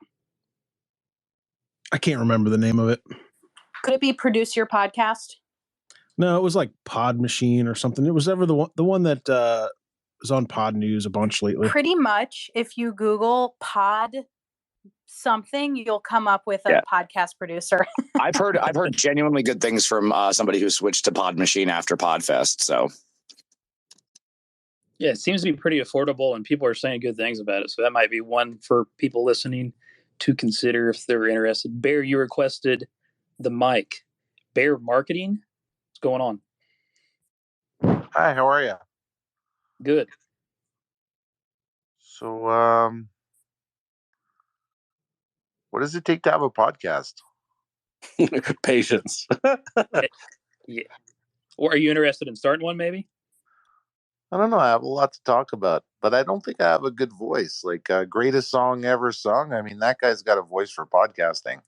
I can't remember the name of it. Could it be Produce Your Podcast? No, it was like Pod Machine or something. It was ever the one that was on Pod News a bunch lately. Pretty much, if you Google Pod something, you'll come up with a podcast producer. I've heard genuinely good things from somebody who switched to Pod Machine after Podfest. So yeah, it seems to be pretty affordable, and people are saying good things about it. So that might be one for people listening to consider if they're interested. Bear, you requested the mic. Bear Marketing, what's going on? Hi, how are you? Good. So, what does it take to have a podcast? Patience. Yeah. Or are you interested in starting one, maybe? I don't know. I have a lot to talk about, but I don't think I have a good voice. Like, greatest song ever sung. I mean, that guy's got a voice for podcasting.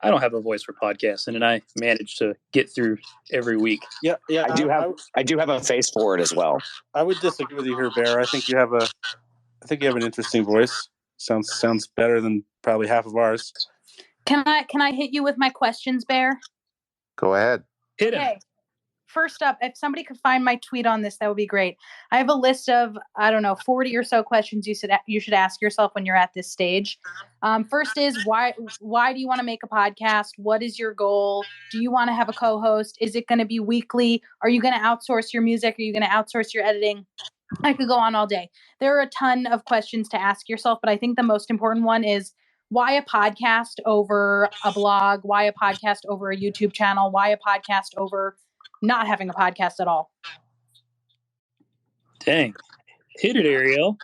I don't have a voice for podcasting, and I manage to get through every week. Yeah. I do have a face for it as well. I would disagree with you here, Bear. I think you have an interesting voice. Sounds better than probably half of ours. Can I hit you with my questions, Bear? Go ahead. Hit him. Okay. First up, if somebody could find my tweet on this, that would be great. I have a list of, 40 or so questions you should ask yourself when you're at this stage. First is, why do you want to make a podcast? What is your goal? Do you want to have a co-host? Is it going to be weekly? Are you going to outsource your music? Are you going to outsource your editing? I could go on all day. There are a ton of questions to ask yourself, but I think the most important one is, why a podcast over a blog? Why a podcast over a YouTube channel? Why a podcast over not having a podcast at all? Dang. Hit it, Ariel.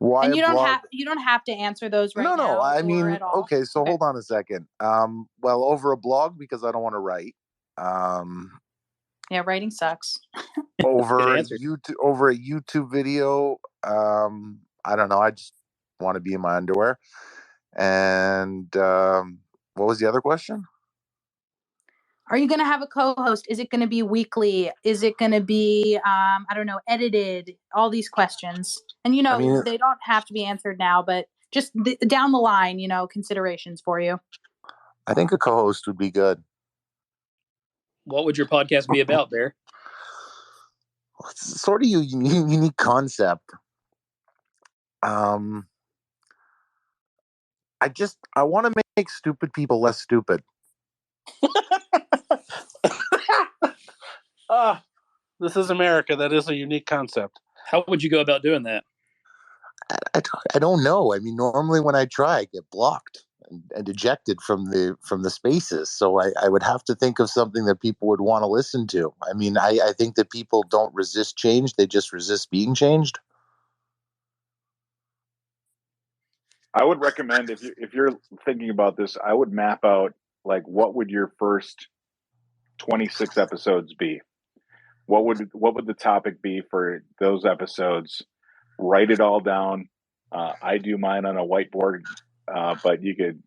Why? And you don't have to answer those right now. No. I mean, at all. okay. So hold on a second. Well, over a blog because I don't want to write. Yeah, writing sucks. Over a YouTube video. I don't know. I just want to be in my underwear. And what was the other question? Are you going to have a co-host? Is it going to be weekly? Is it going to be, edited? All these questions. And, they don't have to be answered now, but just down the line, considerations for you. I think a co-host would be good. What would your podcast be about, Bear? It's sort of a unique concept. I want to make stupid people less stupid. This is America. That is a unique concept. How would you go about doing that? I don't know. I mean, normally when I try, I get blocked and ejected from the spaces. So I would have to think of something that people would want to listen to. I mean, I think that people don't resist change; they just resist being changed. I would recommend if you're thinking about this, I would map out like what would your first 26 episodes be? What would the topic be for those episodes? Write it all down. I do mine on a whiteboard, but you could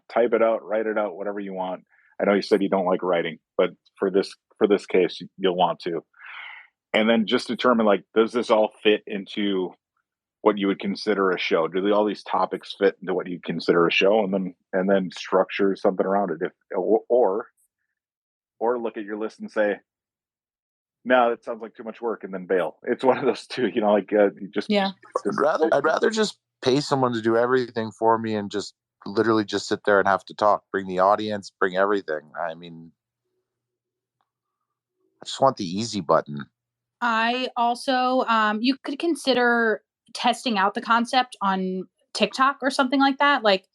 type it out, write it out, whatever you want. I know you said you don't like writing, but for this case, you'll want to. And then just determine, like, does this all fit into what you would consider a show? Do all these topics fit into what you consider a show? And then structure something around it. Or look at your list and say, no, that sounds like too much work, and then bail. It's one of those two, I'd rather just pay someone to do everything for me and just literally just sit there and have to talk, bring the audience, bring everything. I mean, I just want the easy button. I also, you could consider testing out the concept on TikTok or something like that. Like,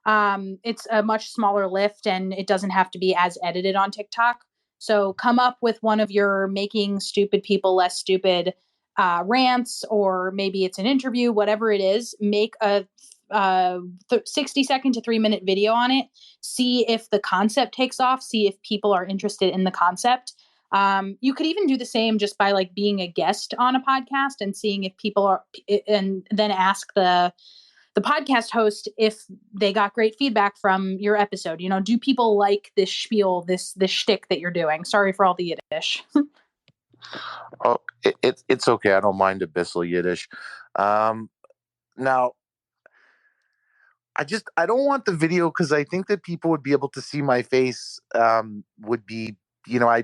it's a much smaller lift and it doesn't have to be as edited on TikTok. So come up with one of your making stupid people less stupid rants, or maybe it's an interview, whatever it is. Make a 60-second to 3-minute video on it. See if the concept takes off. See if people are interested in the concept. You could even do the same just by like being a guest on a podcast and seeing if people are, and then ask the podcast host if they got great feedback from your episode. You know, do people like this spiel, this shtick that you're doing? Sorry for all the Yiddish. Oh, it's okay. I don't mind a bissel Yiddish. Now, I don't want the video because I think that people would be able to see my face. Would be, you know, I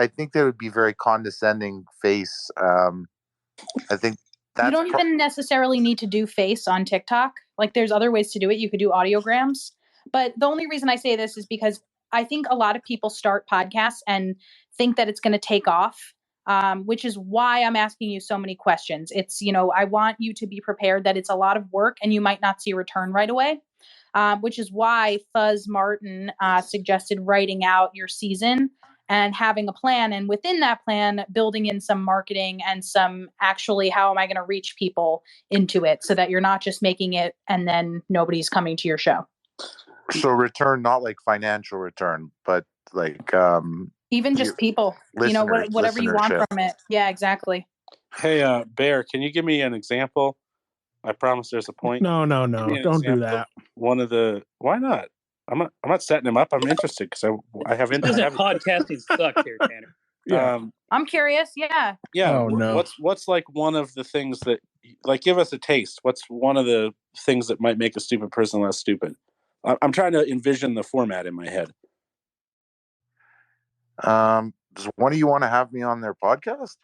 think that would be very condescending face. I think that's you don't even necessarily need to do face on TikTok. Like, there's other ways to do it. You could do audiograms. But the only reason I say this is because I think a lot of people start podcasts and think that it's going to take off, which is why I'm asking you so many questions. It's, you know, I want you to be prepared that it's a lot of work and you might not see a return right away, which is why Fuzz Martin suggested writing out your season and having a plan, and within that plan, building in some marketing and some actually, how am I going to reach people into it so that you're not just making it and then nobody's coming to your show. So return, not like financial return, but like even just people, you know, whatever you want from it. Yeah, exactly. Hey, Bear, can you give me an example? I promise there's a point. No, don't do that. One of the, why not? I'm not setting him up. I'm interested because I have interest. Podcasting sucks here, Tanner. Yeah. I'm curious. Yeah. Yeah. Oh, no. What's like one of the things that, like, give us a taste. What's one of the things that might make a stupid person less stupid? I'm trying to envision the format in my head. Does one of you want to have me on their podcast?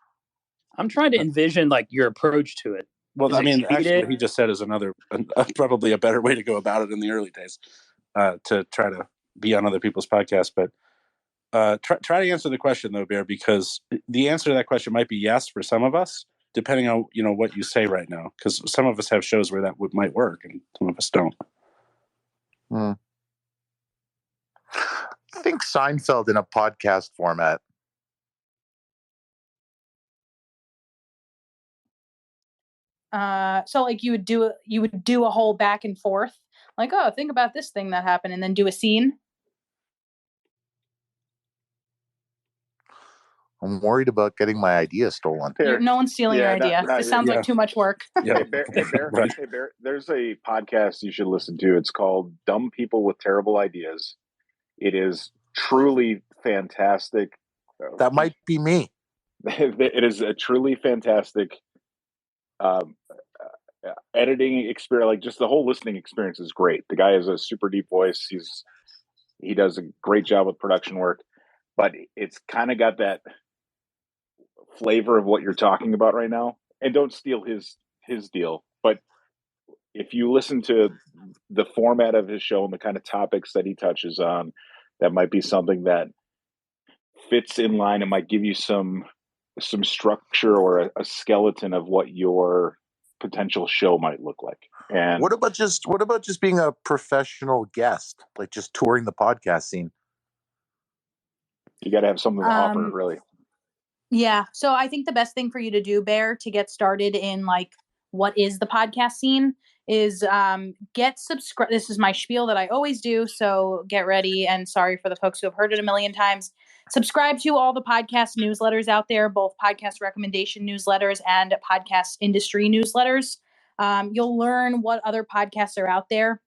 I'm trying to envision like your approach to it. Well, I mean, actually, what he just said is probably a better way to go about it in the early days, to try to be on other people's podcasts. But try to answer the question though, Bear, because the answer to that question might be yes for some of us, depending on, you know, what you say right now. Because some of us have shows where that might work, and some of us don't. I think Seinfeld in a podcast format. So like you would do a whole back and forth, like, oh, think about this thing that happened, and then do a scene. I'm worried about getting my idea stolen. No one's stealing your idea. It sounds like too much work. Hey, Bear, there's a podcast you should listen to. It's called Dumb People with Terrible Ideas. It is truly fantastic. That might be me. It is a truly fantastic editing experience. Like, just the whole listening experience is great. The guy has a super deep voice. He does a great job with production work, but it's kind of got that flavor of what you're talking about right now. And don't steal his deal, but if you listen to the format of his show and the kind of topics that he touches on, that might be something that fits in line and might give you some structure or a skeleton of what your potential show might look like. And what about just being a professional guest, like just touring the podcast scene? You got to have something to offer, really. Yeah. So I think the best thing for you to do, Bear, to get started in like what is the podcast scene is get subscribed. This is my spiel that I always do, so get ready. And sorry for the folks who have heard it a million times. Subscribe to all the podcast newsletters out there, both podcast recommendation newsletters and podcast industry newsletters. You'll learn what other podcasts are out there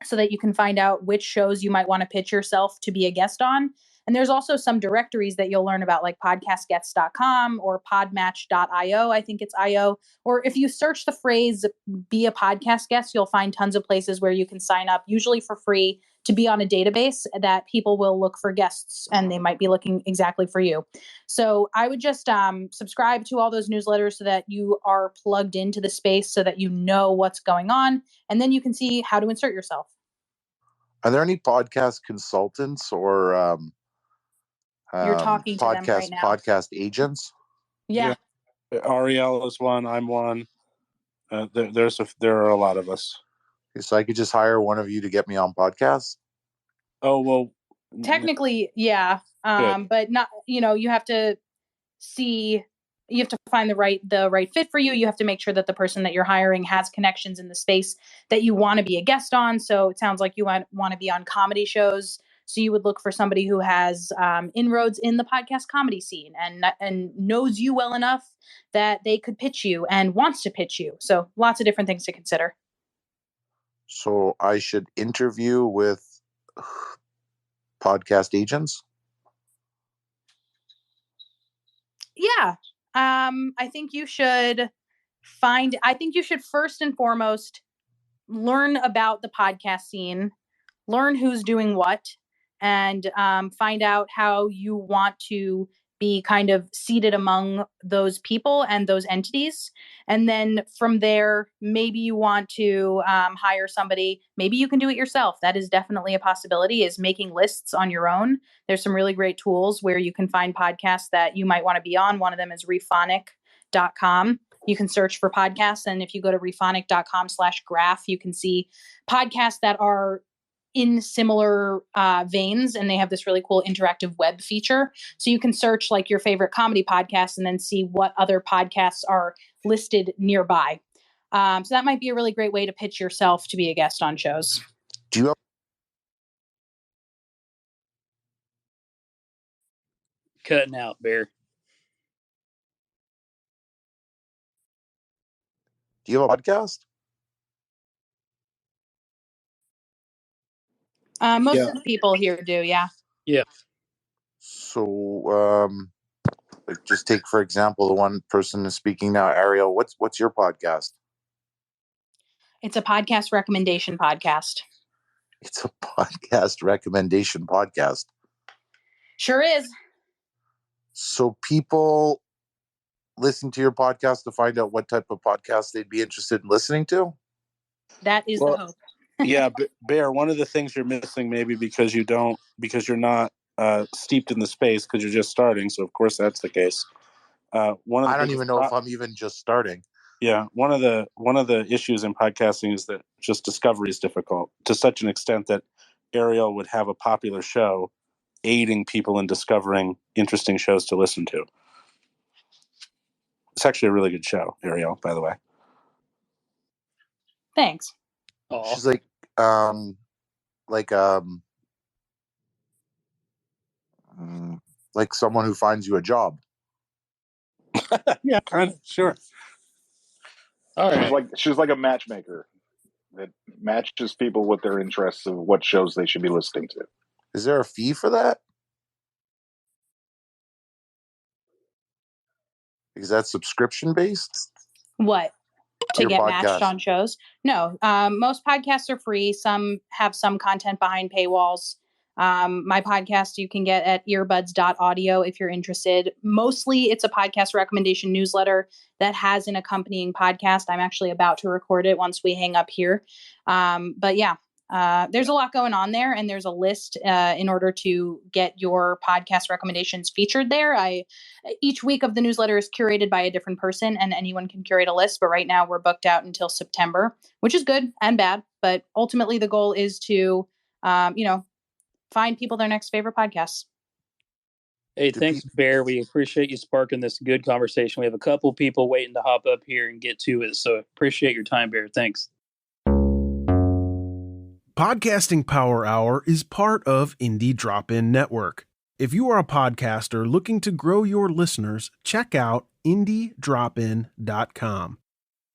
so that you can find out which shows you might want to pitch yourself to be a guest on. And there's also some directories that you'll learn about, like podcastguests.com or podmatch.io. I think it's IO. Or if you search the phrase be a podcast guest, you'll find tons of places where you can sign up, usually for free, to be on a database that people will look for guests, and they might be looking exactly for you. So I would just subscribe to all those newsletters so that you are plugged into the space, so that you know what's going on, and then you can see how to insert yourself. Are there any podcast consultants or you're talking to them right now? Podcast agents? Yeah. Ariel is one. I'm one. There are a lot of us. So I could just hire one of you to get me on podcasts. Oh well, Technically, yeah, but not. You have to see. You have to find the right fit for you. You have to make sure that the person that you're hiring has connections in the space that you want to be a guest on. So it sounds like you want to be on comedy shows. So you would look for somebody who has inroads in the podcast comedy scene and knows you well enough that they could pitch you and wants to pitch you. So lots of different things to consider. So I should interview with podcast agents. Yeah. I think you should first and foremost learn about the podcast scene, learn who's doing what, and find out how you want to be kind of seated among those people and those entities. And then from there, maybe you want to hire somebody. Maybe you can do it yourself. That is definitely a possibility, is making lists on your own. There's some really great tools where you can find podcasts that you might want to be on. One of them is rephonic.com. You can search for podcasts. And if you go to rephonic.com/graph, you can see podcasts that are in similar veins, and they have this really cool interactive web feature. So you can search like your favorite comedy podcasts and then see what other podcasts are listed nearby. So that might be a really great way to pitch yourself to be a guest on shows. Do you have Cutting out, Bear. Do you have a podcast? Most of the people here do, yeah. Yeah. So, like, just take for example the one person is speaking now, Ariel. What's your podcast? It's a podcast recommendation podcast. It's a podcast recommendation podcast. Sure is. So people listen to your podcast to find out what type of podcast they'd be interested in listening to? That is the hope. Yeah, Bear, one of the things you're missing maybe because you're not steeped in the space because you're just starting. So of course that's the case. I don't even know if I'm even just starting. Yeah, one of the issues in podcasting is that just discovery is difficult to such an extent that Ariel would have a popular show aiding people in discovering interesting shows to listen to. It's actually a really good show, Ariel, by the way. Thanks. Aww. She's like someone who finds you a job. Yeah, kind of, sure. All right. She's like a matchmaker that matches people with their interests of what shows they should be listening to. Is there a fee for that? Is that subscription based? What? To Your get podcast. matched on shows? No. Most podcasts are free. Some have some content behind paywalls. My podcast you can get at earbuds.audio if you're interested. Mostly it's a podcast recommendation newsletter that has an accompanying podcast. I'm actually about to record it once we hang up here. But yeah, there's a lot going on there, and there's a list in order to get your podcast recommendations featured there. Each week of the newsletter is curated by a different person, and anyone can curate a list. But right now we're booked out until September, which is good and bad. But ultimately the goal is to, find people their next favorite podcasts. Hey, thanks, Bear. We appreciate you sparking this good conversation. We have a couple people waiting to hop up here and get to it. So appreciate your time, Bear. Thanks. Podcasting Power Hour is part of Indie Drop-In Network. If you are a podcaster looking to grow your listeners, check out IndieDropIn.com.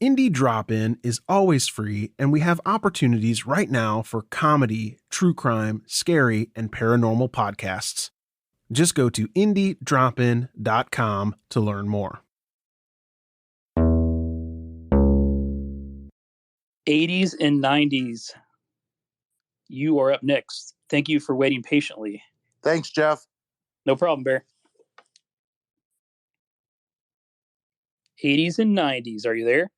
Indie Drop-In is always free, and we have opportunities right now for comedy, true crime, scary, and paranormal podcasts. Just go to IndieDropIn.com to learn more. 80s and 90s. You are up next. Thank you for waiting patiently. Thanks, Jeff. No problem, Bear. 80s and 90s. Are you there?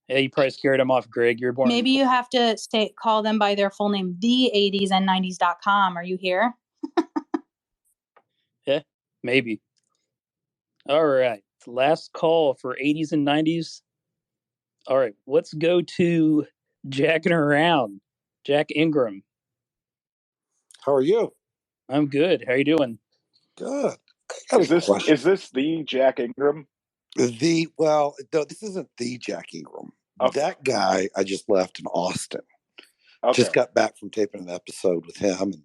Yeah, you probably scared them off, Greg. You're born. Maybe you have to call them by their full name, the80sand90s.com. Are you here? Yeah, maybe. All right. Last call for 80s and 90s. All right, let's go to Jacking Around. Jack Ingram. How are you? I'm good. How you doing? Good. Is this the Jack Ingram? No, this isn't the Jack Ingram. Okay. That guy I just left in Austin. Okay. Just got back from taping an episode with him and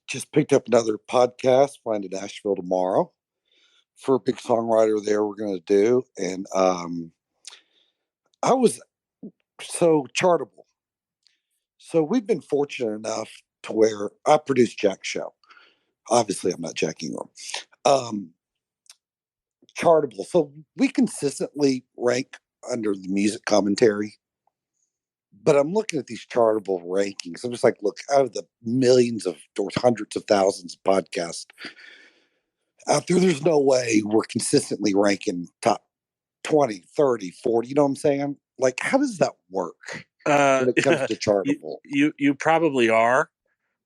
just picked up another podcast, flying to Nashville tomorrow for a big songwriter there we're going to do. And I was so Chartable. So we've been fortunate enough to where I produce Jack's show. Obviously, I'm not Jack Ingram. Chartable. So we consistently rank under the music commentary. But I'm looking at these Chartable rankings. I'm just like, look, out of the millions of or hundreds of thousands of podcasts out there, there's no way we're consistently ranking top 20, 30, 40. You know what I'm saying? Like, how does that work when it comes to Chartable? You probably are.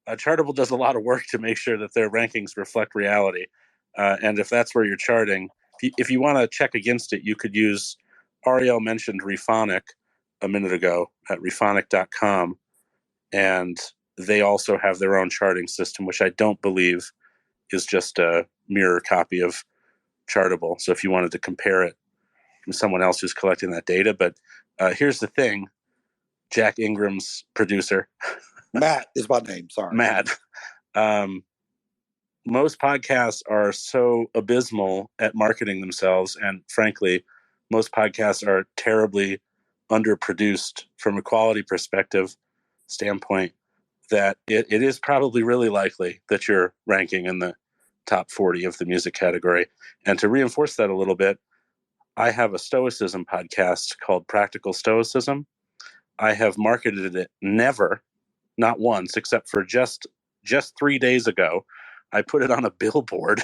Chartable does a lot of work to make sure that their rankings reflect reality. And if that's where you're charting, if you want to check against it, you could use, Ariel mentioned Rephonic a minute ago at rephonic.com. And they also have their own charting system, which I don't believe is just a mirror copy of Chartable. So if you wanted to compare it from someone else who's collecting that data. But here's the thing, Jack Ingram's producer. Matt is my name, sorry. Matt. Most podcasts are so abysmal at marketing themselves, and frankly, most podcasts are terribly underproduced from a quality perspective standpoint, that it is probably really likely that you're ranking in the top 40 of the music category. And to reinforce that a little bit, I have a Stoicism podcast called Practical Stoicism. I have marketed it never, not once, except for just 3 days ago. I put it on a billboard,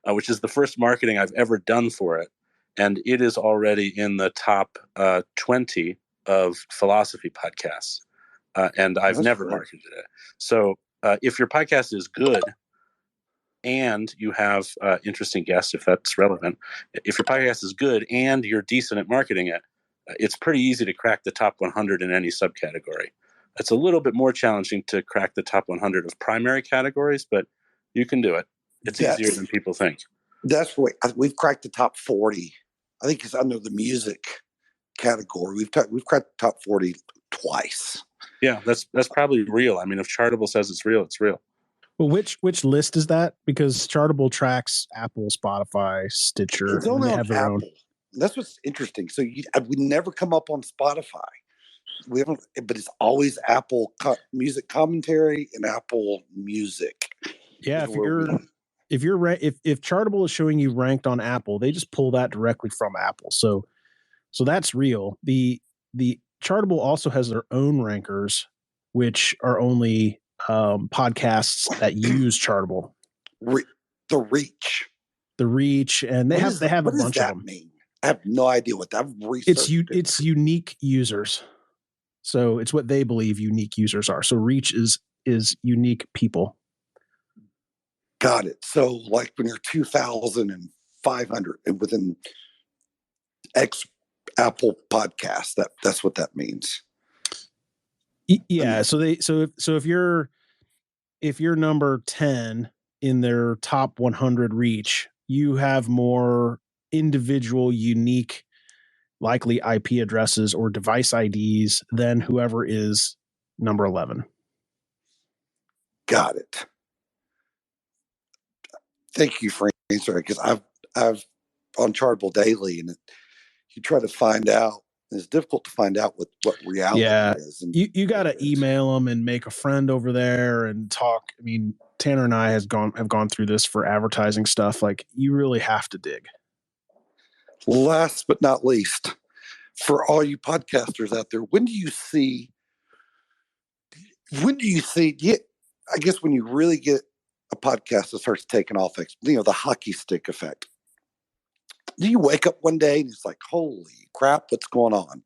which is the first marketing I've ever done for it. And it is already in the top 20 of philosophy podcasts. And I've never marketed it. So if your podcast is good and you have interesting guests, if that's relevant, if your podcast is good and you're decent at marketing it, it's pretty easy to crack the top 100 in any subcategory. It's a little bit more challenging to crack the top 100 of primary categories, but you can do it. It's easier than people think. That's right. We've cracked the top 40. I think it's under the music category. We've cracked the top 40 twice. Yeah, that's probably real. I mean, if Chartable says it's real, it's real. Well, which list is that? Because Chartable tracks Apple, Spotify, Stitcher, It's only and they on have their Apple. own. That's what's interesting. So we never come up on Spotify. We haven't, but it's always Apple music commentary and Apple Music. Yeah, if Chartable is showing you ranked on Apple, they just pull that directly from Apple. So that's real. The Chartable also has their own rankers, which are only podcasts that use Chartable. The Reach, and they have a bunch of them. Mean? I have no idea what that. It's unique users. So it's what they believe unique users are. So Reach is unique people. Got it. So like when you're 2,500 and within X Apple podcast, that's what that means. Yeah. So if you're number 10 in their top 100 Reach, you have more individual unique likely IP addresses or device IDs than whoever is number 11. Got it. Thank you for answering, because I've on Chartable daily, and you try to find out. It's difficult to find out what reality is. And you got to email them and make a friend over there and talk. I mean, Tanner and I have gone through this for advertising stuff. Like, you really have to dig. Last but not least, for all you podcasters out there, when do you see? I guess when you really get a podcast that starts taking off, the hockey stick effect. Do you wake up one day and it's like, holy crap, what's going on?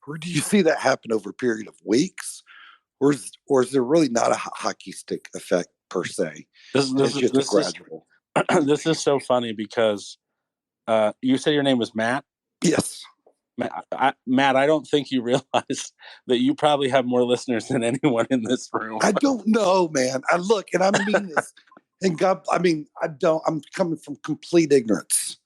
Or do you see that happen over a period of weeks? Or is there really not a hockey stick effect per se? This is gradual. This is so funny because You said your name was Matt? Yes. Matt, I don't think you realize that you probably have more listeners than anyone in this room. I don't know, man. I mean this. And God, I mean, I'm coming from complete ignorance.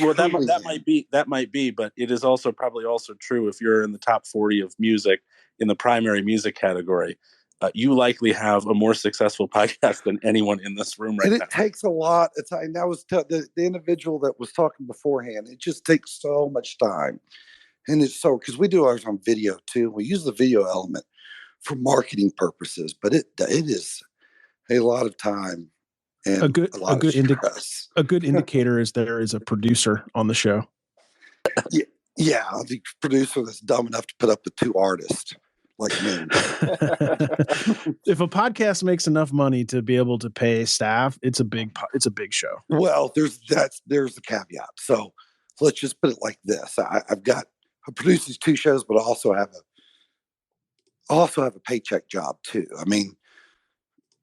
Well, that might be, but it is also probably also true if you're in the top 40 of music in the primary music category. You likely have a more successful podcast than anyone in this room right now. And it takes a lot of time. That was the individual that was talking beforehand. It just takes so much time. And it's so, because we do ours on video too. We use the video element for marketing purposes, but it is a lot of time and a good stress. A good indicator is there is a producer on the show. Yeah, the producer that's dumb enough to put up with 2 artists like me. If a podcast makes enough money to be able to pay staff, it's a big show. Well, there's the caveat. So let's just put it like this: I produce these 2 shows, but I also have a paycheck job too. I mean,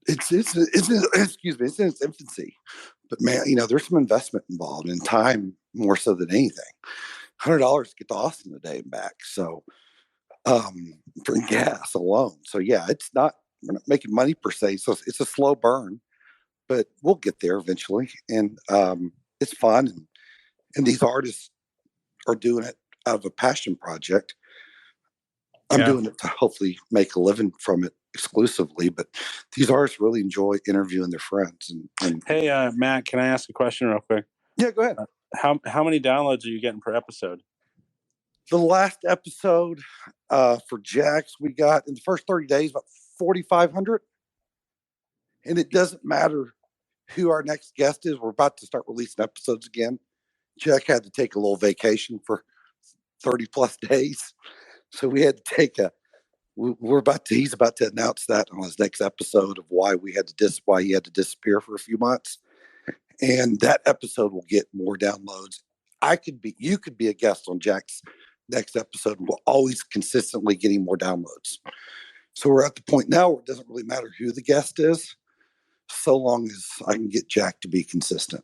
it's excuse me, it's in its infancy, but man, there's some investment involved in time more so than anything. $100 to get to Austin a day and back. So, for gas alone. So yeah, we're not making money per se. So it's a slow burn, but we'll get there eventually. And, it's fun. And these artists are doing it out of a passion project. I'm doing it to hopefully make a living from it exclusively, but these artists really enjoy interviewing their friends. And hey, Matt, can I ask a question real quick? Yeah, go ahead. How many downloads are you getting per episode? The last episode for Jax, we got in the first 30 days about 4,500. And it doesn't matter who our next guest is. We're about to start releasing episodes again. Jack had to take a little vacation for 30 plus days. So we had to take he's about to announce that on his next episode of why he had to disappear for a few months. And that episode will get more downloads. You could be a guest on Jack's next episode, and we're always consistently getting more downloads. So we're at the point now where it doesn't really matter who the guest is, so long as I can get Jack to be consistent.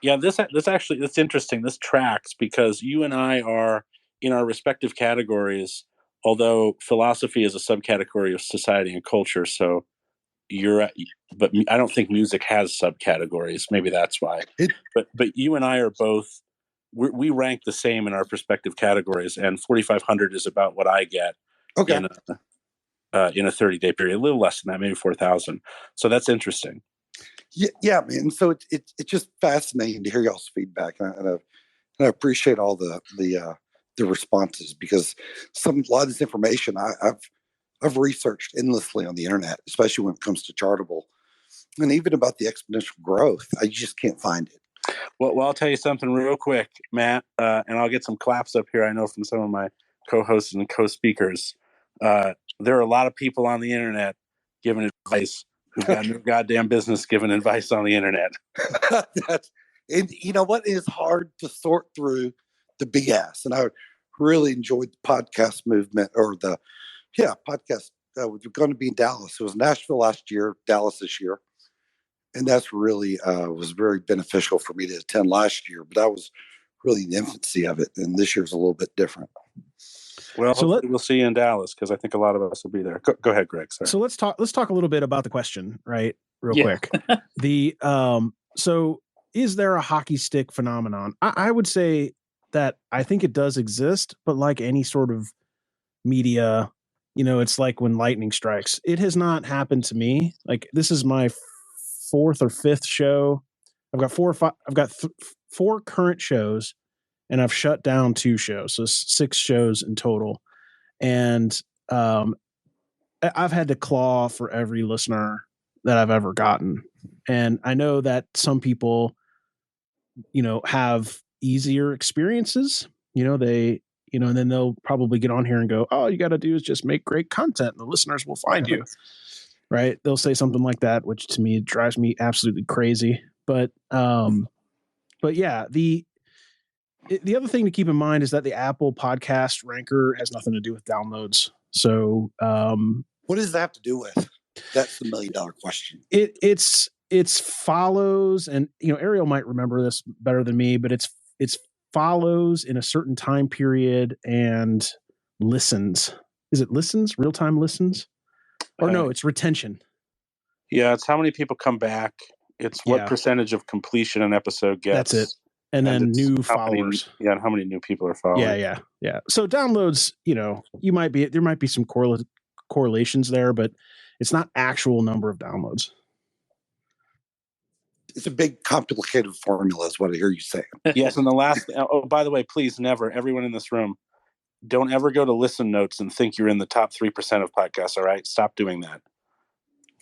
Yeah, that's interesting. This tracks because you and I are in our respective categories, although philosophy is a subcategory of society and culture. So but I don't think music has subcategories. Maybe that's why. But you and I are both, we rank the same in our respective categories, and 4,500 is about what I get in a 30-day period. A little less than that, maybe 4,000. So that's interesting. Yeah, man. So it's just fascinating to hear y'all's feedback, and I appreciate all the responses, because a lot of this information I've researched endlessly on the internet, especially when it comes to Chartable, and even about the exponential growth. I just can't find it. Well, I'll tell you something real quick, Matt, and I'll get some claps up here. I know from some of my co-hosts and co-speakers. There are a lot of people on the internet giving advice who've got no goddamn business giving advice on the internet. And you know what? It is hard to sort through the BS. And I really enjoyed the podcast movement, or podcast. We're going to be in Dallas. It was Nashville last year, Dallas this year. And that's really was very beneficial for me to attend last year. But I was really in the infancy of it. And this year's a little bit different. Well, so we'll see you in Dallas, because I think a lot of us will be there. Go ahead, Greg. Sorry. So let's talk a little bit about the question, right? Real quick. So is there a hockey stick phenomenon? I would say that I think it does exist, but like any sort of media, it's like when lightning strikes. It has not happened to me. Like, this is my 4th or 5th show. I've got 4 or 5. I've got 4 current shows, and I've shut down 2 shows, so 6 shows in total. And I've had to claw for every listener that I've ever gotten. And I know that some people, have easier experiences. And then they'll probably get on here and go, all you got to do is just make great content and the listeners will find you. Right. They'll say something like that, which to me drives me absolutely crazy. But yeah, the other thing to keep in mind is that the Apple podcast ranker has nothing to do with downloads. So, what does that have to do with? That's the $1 million question. It's follows, and Ariel might remember this better than me, but it's it's follows in a certain time period and listens. Is it listens? Real-time listens? Or no, it's retention. Yeah, it's how many people come back. It's what percentage of completion an episode gets. That's it. And then new followers. And how many new people are following. Yeah. So downloads, there might be some correlations there, but it's not actual number of downloads. It's a big complicated formula is what I hear you saying. Yes, and the last, by the way, please never, everyone in this room, don't ever go to listen notes and think you're in the top 3% of podcasts, all right? Stop doing that.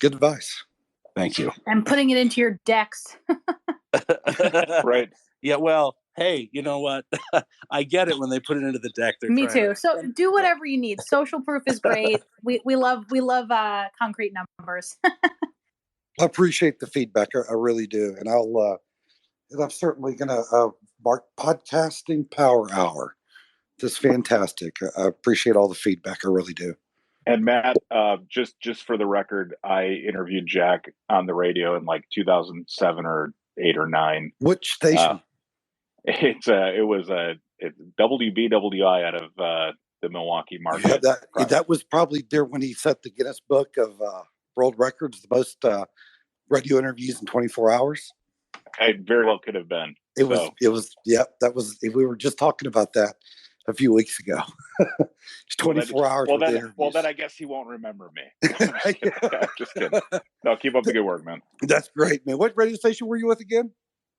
Good advice. Thank you. And putting it into your decks. Right. Yeah, well, hey, you know what? I get it when they put it into the deck. Me too. So do whatever you need. Social proof is great. We love concrete numbers. I appreciate the feedback. I really do. And I'm certainly going to mark Podcasting Power Hour. This is fantastic. I appreciate all the feedback. I really do. And Matt, just for the record, I interviewed Jack on the radio in like 2007 or 8 or 9. Which station? It's WBWI out of the Milwaukee market. Yeah, that was probably there when he set the Guinness Book of World Records, the most radio interviews in 24 hours. It very well could have been. It was. That was. We were just talking about that a few weeks ago. It's 24 hours. Well, then I guess he won't remember me. Just kidding. No, keep up the good work, man. That's great, man. What radio station were you with again?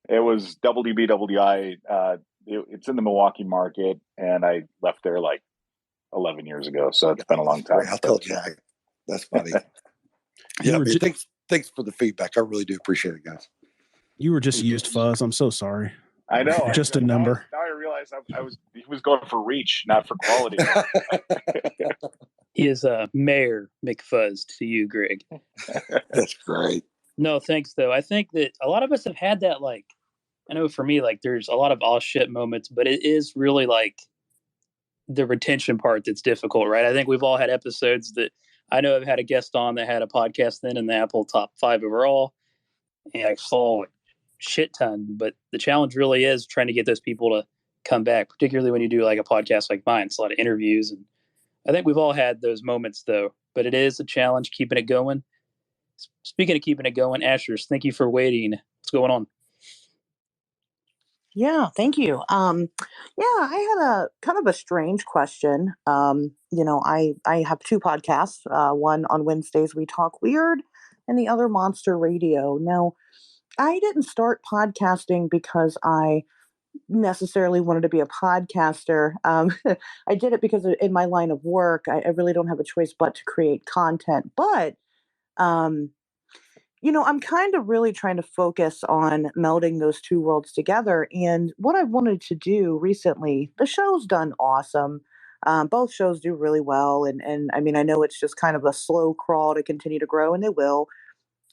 It was WBWI. It's in the Milwaukee market, and I left there like 11 years ago. So it's been a long time. I'll tell Jack. That's funny. Yeah, man, thanks for the feedback. I really do appreciate it, guys. You were just used, Fuzz. I'm so sorry. I know. Just a number. Now I realize he was going for reach, not for quality. He is Mayor McFuzz to you, Greg. That's great. No, thanks, though. I think that a lot of us have had that, like, I know for me, like, there's a lot of all shit moments, but it is really, like, the retention part that's difficult, right? I think we've all had episodes that I know I've had a guest on that had a podcast then in the Apple top 5 overall, and I saw a shit ton, but the challenge really is trying to get those people to come back, particularly when you do, like, a podcast like mine. It's a lot of interviews, and I think we've all had those moments, though, but it is a challenge keeping it going. Speaking of keeping it going, Ashers, thank you for waiting. What's going on? Yeah, thank you. I had a kind of a strange question. I have 2 podcasts. One on Wednesdays, We Talk Weird, and the other Monster Radio. Now, I didn't start podcasting because I necessarily wanted to be a podcaster. I did it because in my line of work, I really don't have a choice but to create content. But I'm kind of really trying to focus on melding those 2 worlds together. And what I wanted to do recently, the show's done awesome. Both shows do really well. And I mean, I know it's just kind of a slow crawl to continue to grow, and they will.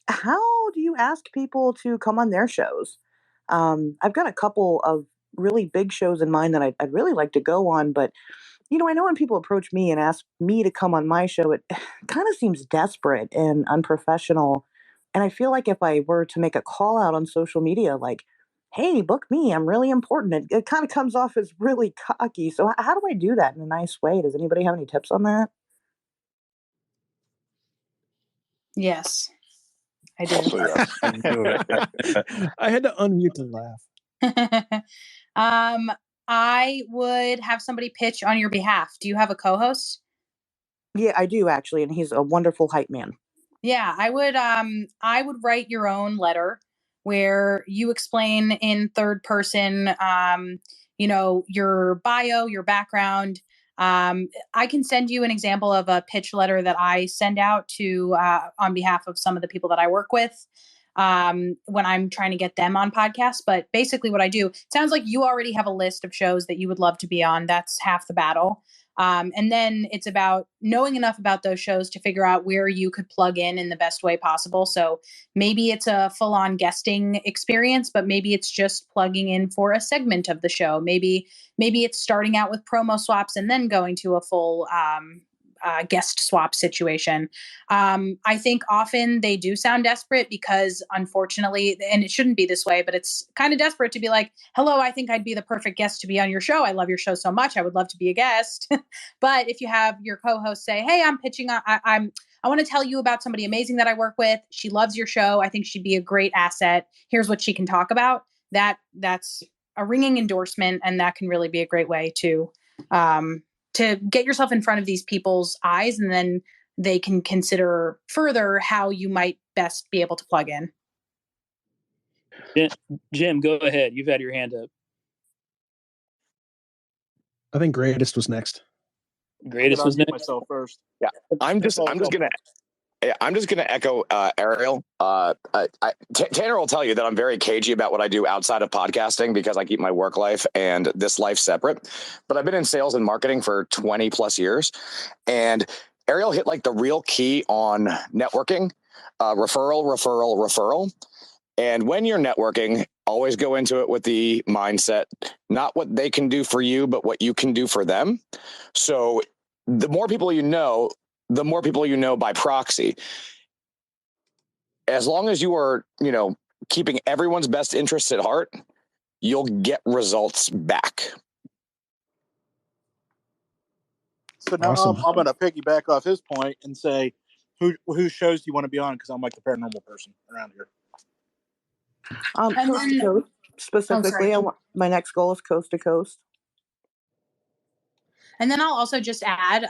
How do you ask people to come on their shows? I've got a couple of really big shows in mind that I'd really like to go on, but I know when people approach me and ask me to come on my show, it kind of seems desperate and unprofessional. And I feel like if I were to make a call out on social media, like, hey, book me, I'm really important, it kind of comes off as really cocky. So how do I do that in a nice way? Does anybody have any tips on that? Yes, I do. Also, yes. I had to unmute to laugh. I would have somebody pitch on your behalf. Do you have a co-host? Yeah, I do actually, and he's a wonderful hype man. Yeah, I would write your own letter where you explain in third person, your bio, your background. I can send you an example of a pitch letter that I send out to on behalf of some of the people that I work with when I'm trying to get them on podcasts. But basically what I do, sounds like you already have a list of shows that you would love to be on. That's half the battle. And then it's about knowing enough about those shows to figure out where you could plug in the best way possible. So maybe it's a full-on guesting experience, but maybe it's just plugging in for a segment of the show. Maybe it's starting out with promo swaps and then going to a full guest swap situation. I think often they do sound desperate because, unfortunately, and it shouldn't be this way, but it's kind of desperate to be like, hello, I think I'd be the perfect guest to be on your show. I love your show so much. I would love to be a guest. But if you have your co-host say, hey, I'm pitching, I want to tell you about somebody amazing that I work with. She loves your show. I think she'd be a great asset. Here's what she can talk about. That's a ringing endorsement, and that can really be a great way to get yourself in front of these people's eyes, and then they can consider further how you might best be able to plug in. Jim, go ahead. You've had your hand up. I think Greatest was next. Greatest was next. Myself first. Yeah, I'm just gonna echo Ariel. Tanner will tell you that I'm very cagey about what I do outside of podcasting because I keep my work life and this life separate. But I've been in sales and marketing for 20 plus years, and Ariel hit like the real key on networking, referral. And when you're networking, always go into it with the mindset, not what they can do for you, but what you can do for them. So the more people you know, the more people you know by proxy. As long as you are, keeping everyone's best interests at heart, you'll get results back. So now Awesome. I'm going to piggyback off his point and say, who shows do you want to be on? Because I'm like the paranormal person around here. Coast to coast specifically. My next goal is coast to coast. And then I'll also just add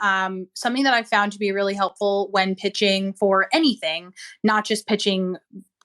something that I found to be really helpful when pitching for anything, not just pitching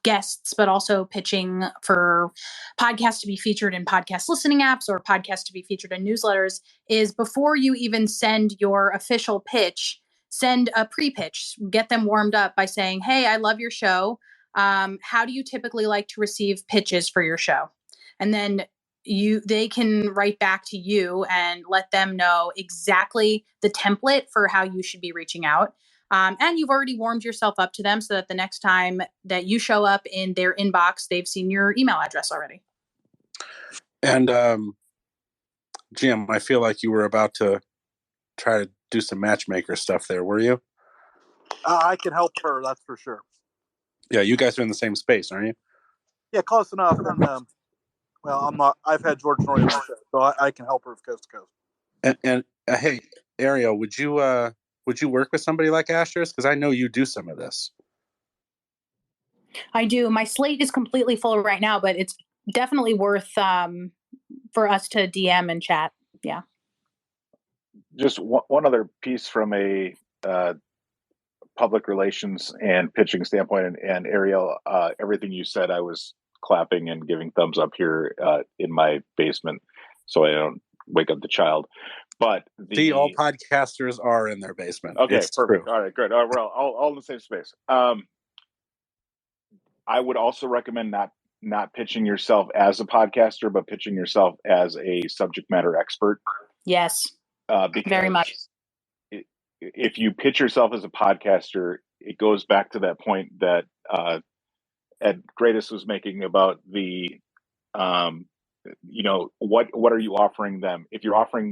guests, but also pitching for podcasts to be featured in podcast listening apps or podcasts to be featured in newsletters, is before you even send your official pitch, send a pre-pitch. Get them warmed up by saying, hey, I love your show. How do you typically like to receive pitches for your show? And then they can write back to you and let them know exactly the template for how you should be reaching out. And you've already warmed yourself up to them so that the next time that you show up in their inbox, they've seen your email address already. And Jim, I feel like you were about to try to do some matchmaker stuff there, were you? I can help her, that's for sure. Yeah, you guys are in the same space, aren't you? Yeah, close enough. And well, I'm not. I've had George Norrie on my show, so I can help her with coast to coast. And hey, Ariel, would you work with somebody like Asher's? Because I know you do some of this. I do. My slate is completely full right now, but it's definitely worth for us to DM and chat. Yeah. Just one other piece from a public relations and pitching standpoint, and Ariel, everything you said, I was clapping and giving thumbs up here in my basement, so I don't wake up the child. But all podcasters are in their basement. Okay, it's perfect. True. All right, good. We're all in the same space. I would also recommend not pitching yourself as a podcaster, but pitching yourself as a subject matter expert. Yes, very much. If you pitch yourself as a podcaster, it goes back to that point that Ed Greatest was making about the, what are you offering them? If you're offering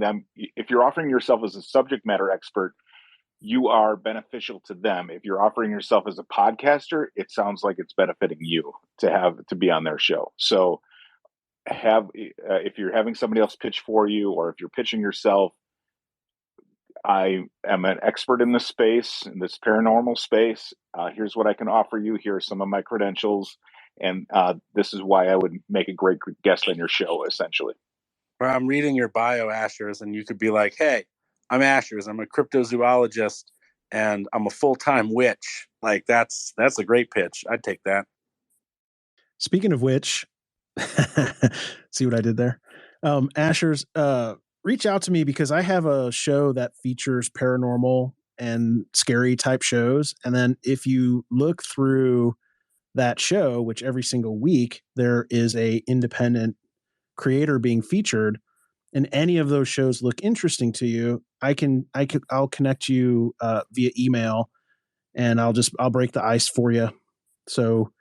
yourself as a subject matter expert, you are beneficial to them. If you're offering yourself as a podcaster, it sounds like it's benefiting you to be on their show. So if you're having somebody else pitch for you, or if you're pitching yourself, I am an expert in this space, in this paranormal space. Here's what I can offer you. Here are some of my credentials. And this is why I would make a great guest on your show, essentially. Well, I'm reading your bio, Asher's, and you could be like, hey, I'm Asher's. I'm a cryptozoologist, and I'm a full-time witch. Like, that's a great pitch. I'd take that. Speaking of which, see what I did there? Asher's, reach out to me because I have a show that features paranormal and scary type shows. And then if you look through that show, which every single week there is a independent creator being featured, and any of those shows look interesting to you, I'll connect you via email, and I'll break the ice for you. So,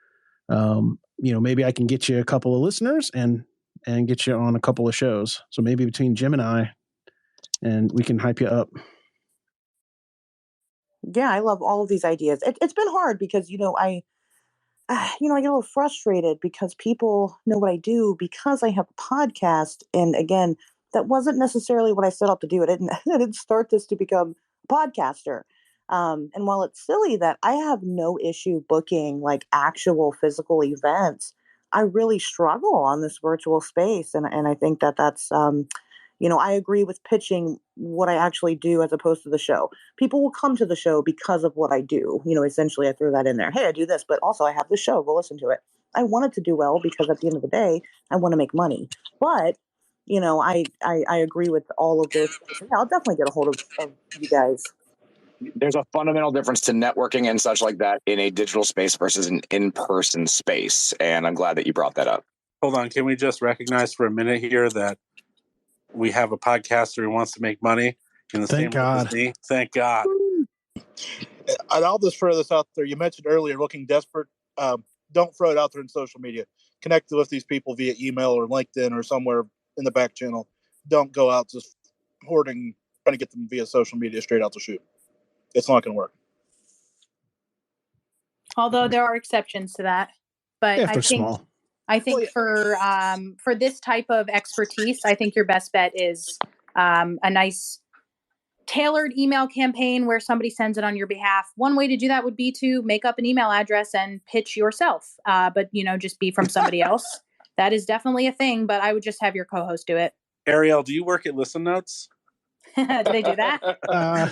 maybe I can get you a couple of listeners and get you on a couple of shows. So maybe between Jim and I, and we can hype you up. Yeah, I love all of these ideas. It's been hard because, I get a little frustrated because people know what I do because I have a podcast. And again, that wasn't necessarily what I set out to do. I didn't start this to become a podcaster. And while it's silly that I have no issue booking like actual physical events, I really struggle on this virtual space. And I think that's, I agree with pitching what I actually do as opposed to the show. People will come to the show because of what I do. Essentially, I threw that in there. Hey, I do this, but also I have this show. Go listen to it. I want it to do well because at the end of the day, I want to make money. But I agree with all of this. Yeah, I'll definitely get a hold of you guys. There's a fundamental difference to networking and such like that in a digital space versus an in-person space. And I'm glad that you brought that up. Hold on. Can we just recognize for a minute here that we have a podcaster who wants to make money in the same way as me? Thank God. And I'll just throw this out there. You mentioned earlier looking desperate. Don't throw it out there in social media. Connect with these people via email or LinkedIn or somewhere in the back channel. Don't go out just hoarding, trying to get them via social media straight out the chute. It's not going to work. Although there are exceptions to that, but if they're small. I think for this type of expertise, I think your best bet is a nice tailored email campaign where somebody sends it on your behalf. One way to do that would be to make up an email address and pitch yourself, but just be from somebody else. That is definitely a thing, but I would just have your co-host do it. Ariel, do you work at Listen Notes? Do they do that?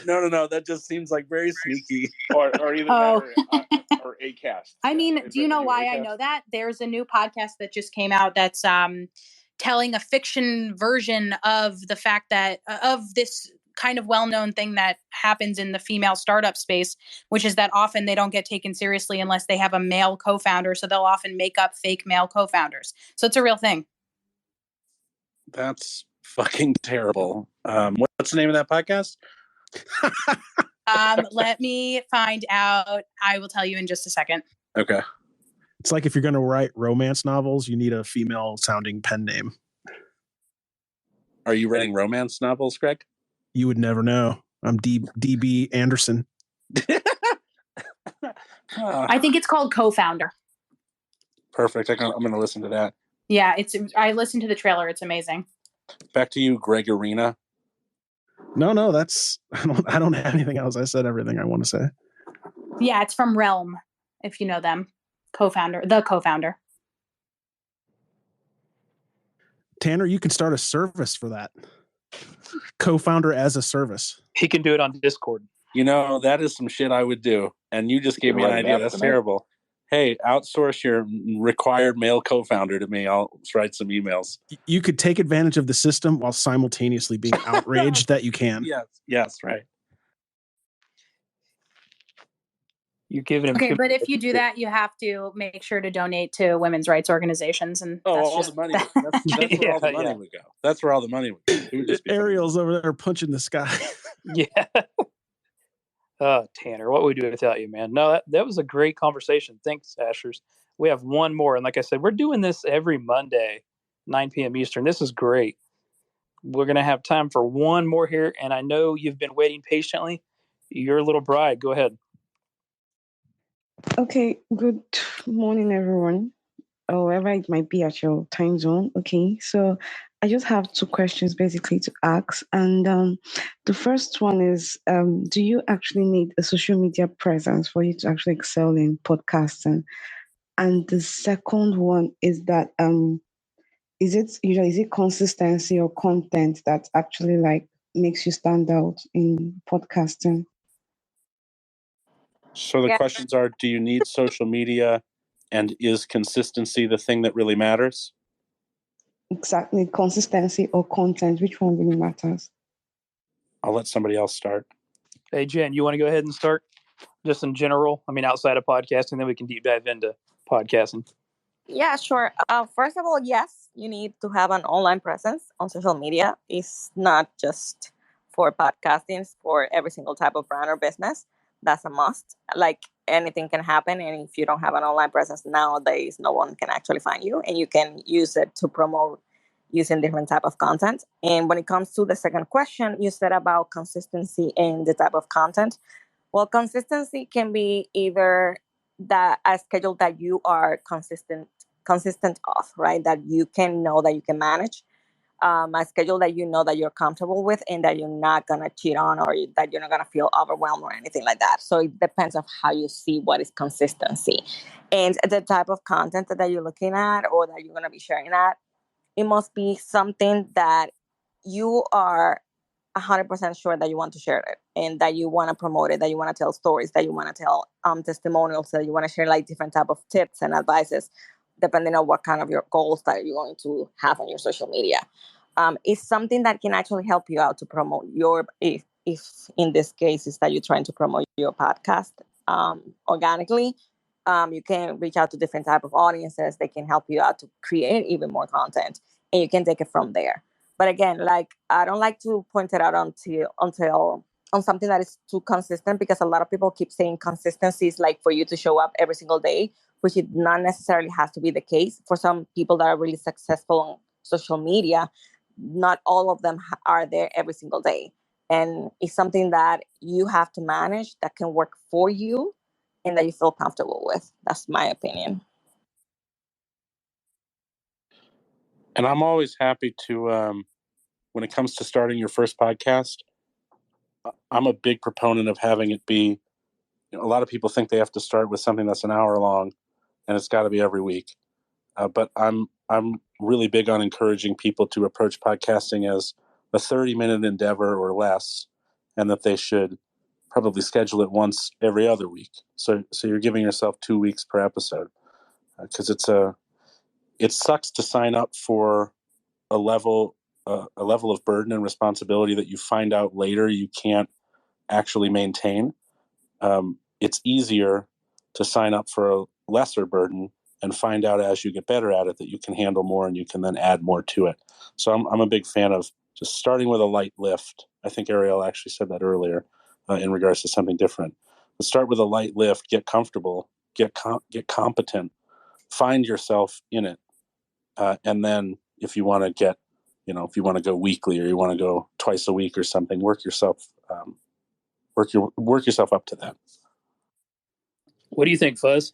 No. That just seems like very sneaky. Or either that or Acast. I mean, do you know why I know that? There's a new podcast that just came out that's telling a fiction version of the fact that of this kind of well-known thing that happens in the female startup space, which is that often they don't get taken seriously unless they have a male co-founder. So they'll often make up fake male co-founders. So it's a real thing. That's fucking terrible. What's the name of that podcast? Let me find out. I will tell you in just a second. Okay. It's like if you're going to write romance novels, you need a female sounding pen name. Are you writing romance novels, Greg? You would never know. I'm DB Anderson. I think it's called Co-Founder. Perfect. I'm going to listen to that. Yeah, I listened to the trailer. It's amazing. Back to you, Greg Arena. No, that's I don't have anything else. I said everything I want to say. Yeah, it's from Realm, if you know them. The co-founder. Tanner, you can start a service for that. Co-founder as a service. He can do it on Discord. That is some shit I would do. And you just gave me an idea. That's terrible. Hey, outsource your required male co-founder to me. I'll write some emails. You could take advantage of the system while simultaneously being outraged that you can. Yes, right. You're giving him. Okay, but if you do that, you have to make sure to donate to women's rights organizations, and the money. That's where all the money would go. That's where all the money would go. Ariel's over there punching the sky. Yeah. Tanner, what would we do without you, man? No, that was a great conversation. Thanks, Ashers. We have one more, and like I said, we're doing this every Monday, 9 p.m. Eastern. This is great. We're gonna have time for one more here, and I know you've been waiting patiently. Your little bride, go ahead. Okay, good morning, everyone, or wherever it might be at your time zone. Okay, so I just have two questions basically to ask. And the first one is, do you actually need a social media presence for you to actually excel in podcasting? And the second one is that, is it consistency or content that actually like makes you stand out in podcasting? So the questions are, do you need social media, and is consistency the thing that really matters? Exactly. Consistency or content, which one really matters? I'll let somebody else start. Hey, Jen, you want to go ahead and start just in general? I mean, outside of podcasting, then we can deep dive into podcasting. Yeah, sure. First of all, yes, you need to have an online presence on social media. It's not just for podcasting, it's for every single type of brand or business. That's a must. Like anything can happen. And if you don't have an online presence nowadays, no one can actually find you, and you can use it to promote using different type of content. And when it comes to the second question, you said about consistency in the type of content. Well, consistency can be either a schedule that you are consistent of, right? That you can know that you can manage, a schedule that you know that you're comfortable with and that you're not going to cheat on, or that you're not going to feel overwhelmed or anything like that. So it depends on how you see what is consistency and the type of content that you're looking at or that you're going to be sharing at. It must be something that you are 100% sure that you want to share it and that you want to promote it, that you want to tell stories, that you want to tell testimonials, that you want to share like different type of tips and advices, depending on what kind of your goals that you're going to have on your social media. It's something that can actually help you out to promote if in this case is that you're trying to promote your podcast organically. You can reach out to different type of audiences. They can help you out to create even more content, and you can take it from there. But again, like I don't like to point it out until on something that is too consistent, because a lot of people keep saying consistency is like for you to show up every single day, which it not necessarily has to be the case. For some people that are really successful on social media, not all of them are there every single day. And it's something that you have to manage that can work for you and that you feel comfortable with. That's my opinion. And I'm always happy to, when it comes to starting your first podcast, I'm a big proponent of having it be, a lot of people think they have to start with something that's an hour long and it's got to be every week. But I'm really big on encouraging people to approach podcasting as a 30-minute endeavor or less, and that they should probably schedule it once every other week. So you're giving yourself 2 weeks per episode, because it sucks to sign up for a level of burden and responsibility that you find out later you can't actually maintain. It's easier to sign up for a lesser burden and find out as you get better at it that you can handle more and you can then add more to it. So I'm a big fan of just starting with a light lift. I think Ariel actually said that earlier in regards to something different. But start with a light lift, get comfortable, get competent, find yourself in it. And then if you want to get, if you want to go weekly or you want to go twice a week or something, work yourself up to that. What do you think, Fuzz?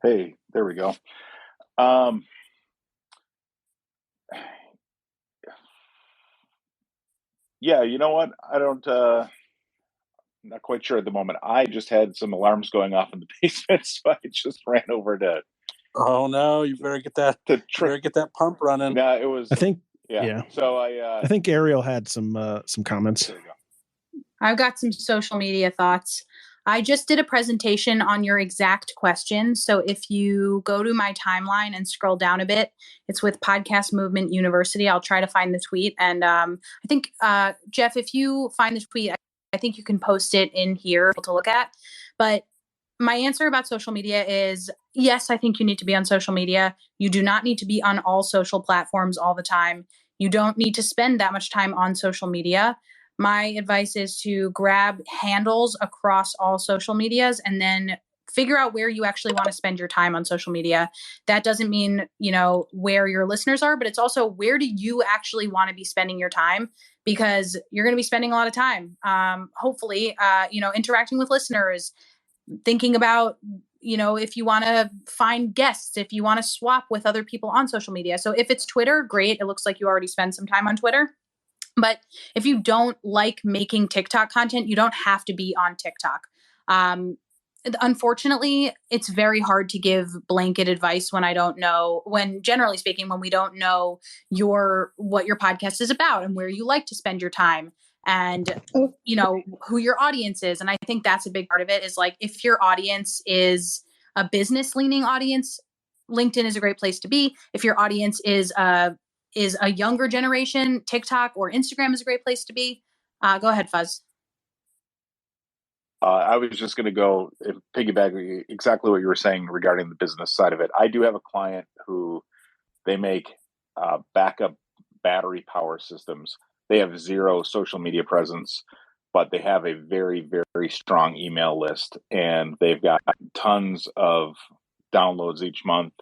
Hey, there we go. Yeah, you know what? I don't. Not quite sure at the moment. I just had some alarms going off in the basement, so I just ran over to. Oh no! You better get that. Better get that pump running. No, it was. I think. Yeah. Yeah. So I think Ariel had some comments. There you go. I've got some social media thoughts. I just did a presentation on your exact question. So if you go to my timeline and scroll down a bit, it's with Podcast Movement University. I'll try to find the tweet. And I think, Jeff, if you find the tweet, I think you can post it in here to look at. But my answer about social media is yes, I think you need to be on social media. You do not need to be on all social platforms all the time. You don't need to spend that much time on social media. My advice is to grab handles across all social medias and then figure out where you actually want to spend your time on social media. That doesn't mean, where your listeners are, but it's also where do you actually want to be spending your time, because you're going to be spending a lot of time, hopefully, interacting with listeners, thinking about, if you want to find guests, if you want to swap with other people on social media. So if it's Twitter, great. It looks like you already spend some time on Twitter. But if you don't like making TikTok content, you don't have to be on TikTok. Unfortunately, it's very hard to give blanket advice when generally speaking, when we don't know what your podcast is about and where you like to spend your time and, who your audience is. And I think that's a big part of it is like, if your audience is a business leaning audience, LinkedIn is a great place to be. If your audience is a younger generation, TikTok or Instagram is a great place to be. Go ahead, Fuzz. I was just going to go piggyback exactly what you were saying regarding the business side of it. I do have a client who they make backup battery power systems. They have zero social media presence, but they have a very, very strong email list, and they've got tons of downloads each month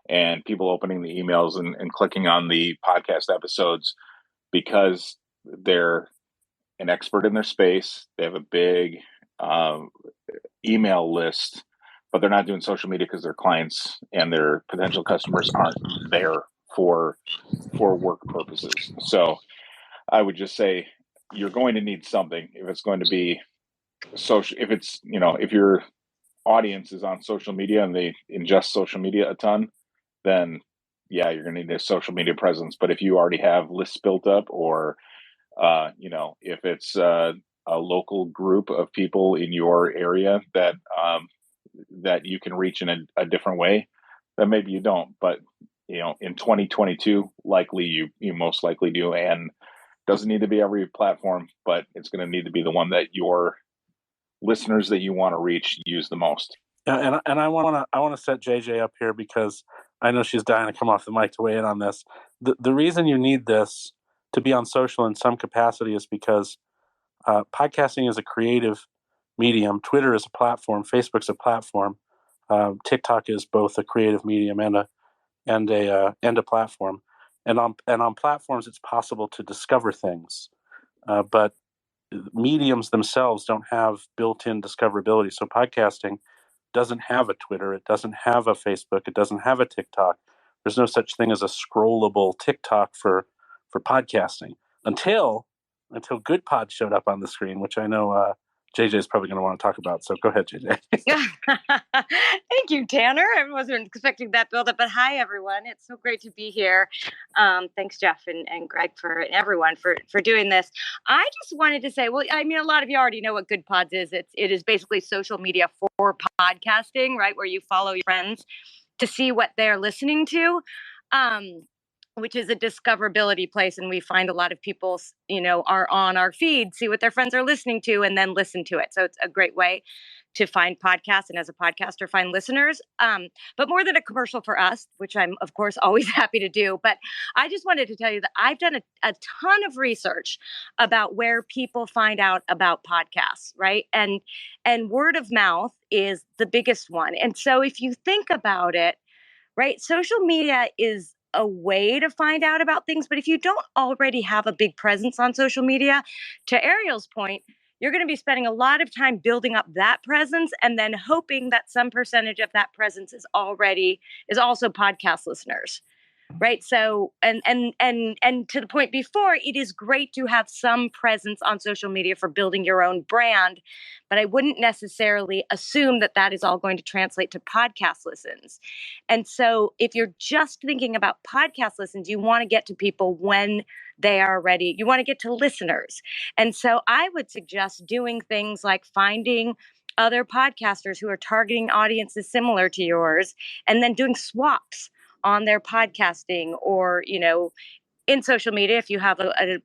and people opening the emails and clicking on the podcast episodes because they're an expert in their space. They have a big email list, but they're not doing social media because their clients and their potential customers aren't there for work purposes. So I would just say you're going to need something if it's going to be social. If it's, if your audience is on social media and they ingest social media a ton, then yeah, you're going to need a social media presence. But if you already have lists built up, or if it's a local group of people in your area that you can reach in a different way, then maybe you don't. But in 2022, likely you most likely do, and doesn't need to be every platform, but it's going to need to be the one that your listeners that you want to reach use the most. Yeah, and I want to set JJ up here because I know she's dying to come off the mic to weigh in on this. The reason you need this to be on social in some capacity is because podcasting is a creative medium. Twitter is a platform. Facebook's a platform. TikTok is both a creative medium and a platform. And on platforms, it's possible to discover things, but mediums themselves don't have built-in discoverability. So podcasting doesn't have a Twitter, it doesn't have a Facebook, it doesn't have a TikTok. There's no such thing as a scrollable TikTok for podcasting until Good Pod showed up on the screen, which I know JJ is probably going to want to talk about. So go ahead, JJ. Thank you, Tanner. I wasn't expecting that build-up, but hi, everyone. It's so great to be here. Thanks, Jeff and Greg and everyone for doing this. I just wanted to say, well, I mean, a lot of you already know what Good Pods is. It is basically social media for podcasting, right, where you follow your friends to see what they're listening to. Which is a discoverability place. And we find a lot of people, are on our feed, see what their friends are listening to, and then listen to it. So it's a great way to find podcasts and as a podcaster, find listeners. But more than a commercial for us, which I'm, of course, always happy to do. But I just wanted to tell you that I've done a ton of research about where people find out about podcasts, right? And word of mouth is the biggest one. And so if you think about it, right, social media is a way to find out about things. But if you don't already have a big presence on social media, to Ariel's point, you're going to be spending a lot of time building up that presence and then hoping that some percentage of that presence is also podcast listeners. Right. So, and to the point before, it is great to have some presence on social media for building your own brand, but I wouldn't necessarily assume that that is all going to translate to podcast listens. And so if you're just thinking about podcast listens, you want to get to people when they are ready. You want to get to listeners. And so I would suggest doing things like finding other podcasters who are targeting audiences similar to yours, and then doing swaps on their podcasting, or, in social media, if you have an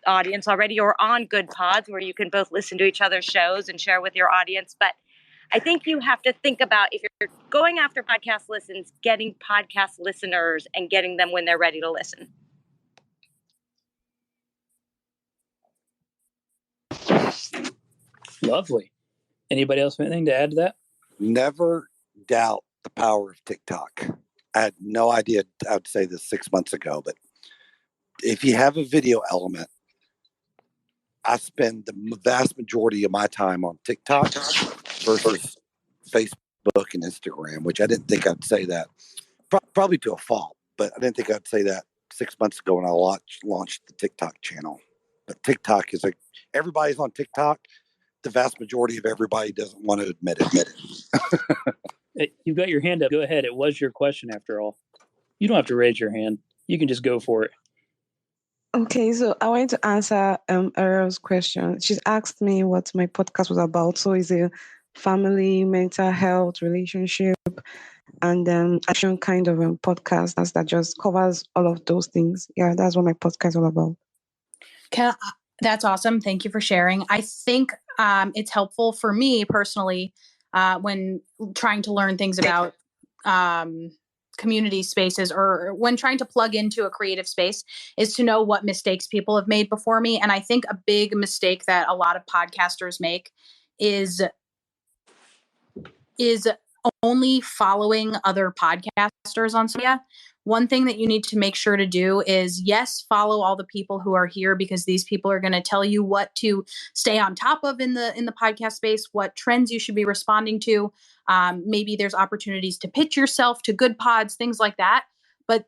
audience already, or on Good Pods where you can both listen to each other's shows and share with your audience. But I think you have to think about, if you're going after podcast listens, getting podcast listeners and getting them when they're ready to listen. Lovely. Anybody else have anything to add to that? Never doubt the power of TikTok. I had no idea I would say this 6 months ago, but if you have a video element, I spend the vast majority of my time on TikTok versus Facebook and Instagram, which I didn't think I'd say that. Probably to a fault, but I didn't think I'd say that 6 months ago when I launched the TikTok channel. But TikTok is everybody's on TikTok. The vast majority of everybody doesn't want to admit it. Hey, you've got your hand up. Go ahead. It was your question after all. You don't have to raise your hand. You can just go for it. Okay, so I wanted to answer Ariel's question. She's asked me what my podcast was about. So it's a family, mental health, relationship, and action kind of podcast that just covers all of those things. Yeah, that's what my podcast is all about. That's awesome. Thank you for sharing. I think it's helpful for me personally when trying to learn things about community spaces, or when trying to plug into a creative space, is to know what mistakes people have made before me. And I think a big mistake that a lot of podcasters make is only following other podcasters on social media one thing that you need to make sure to do is, yes, follow all the people who are here, because these people are going to tell you what to stay on top of in the podcast space, what trends you should be responding to. Maybe there's opportunities to pitch yourself to good pods, things like that. But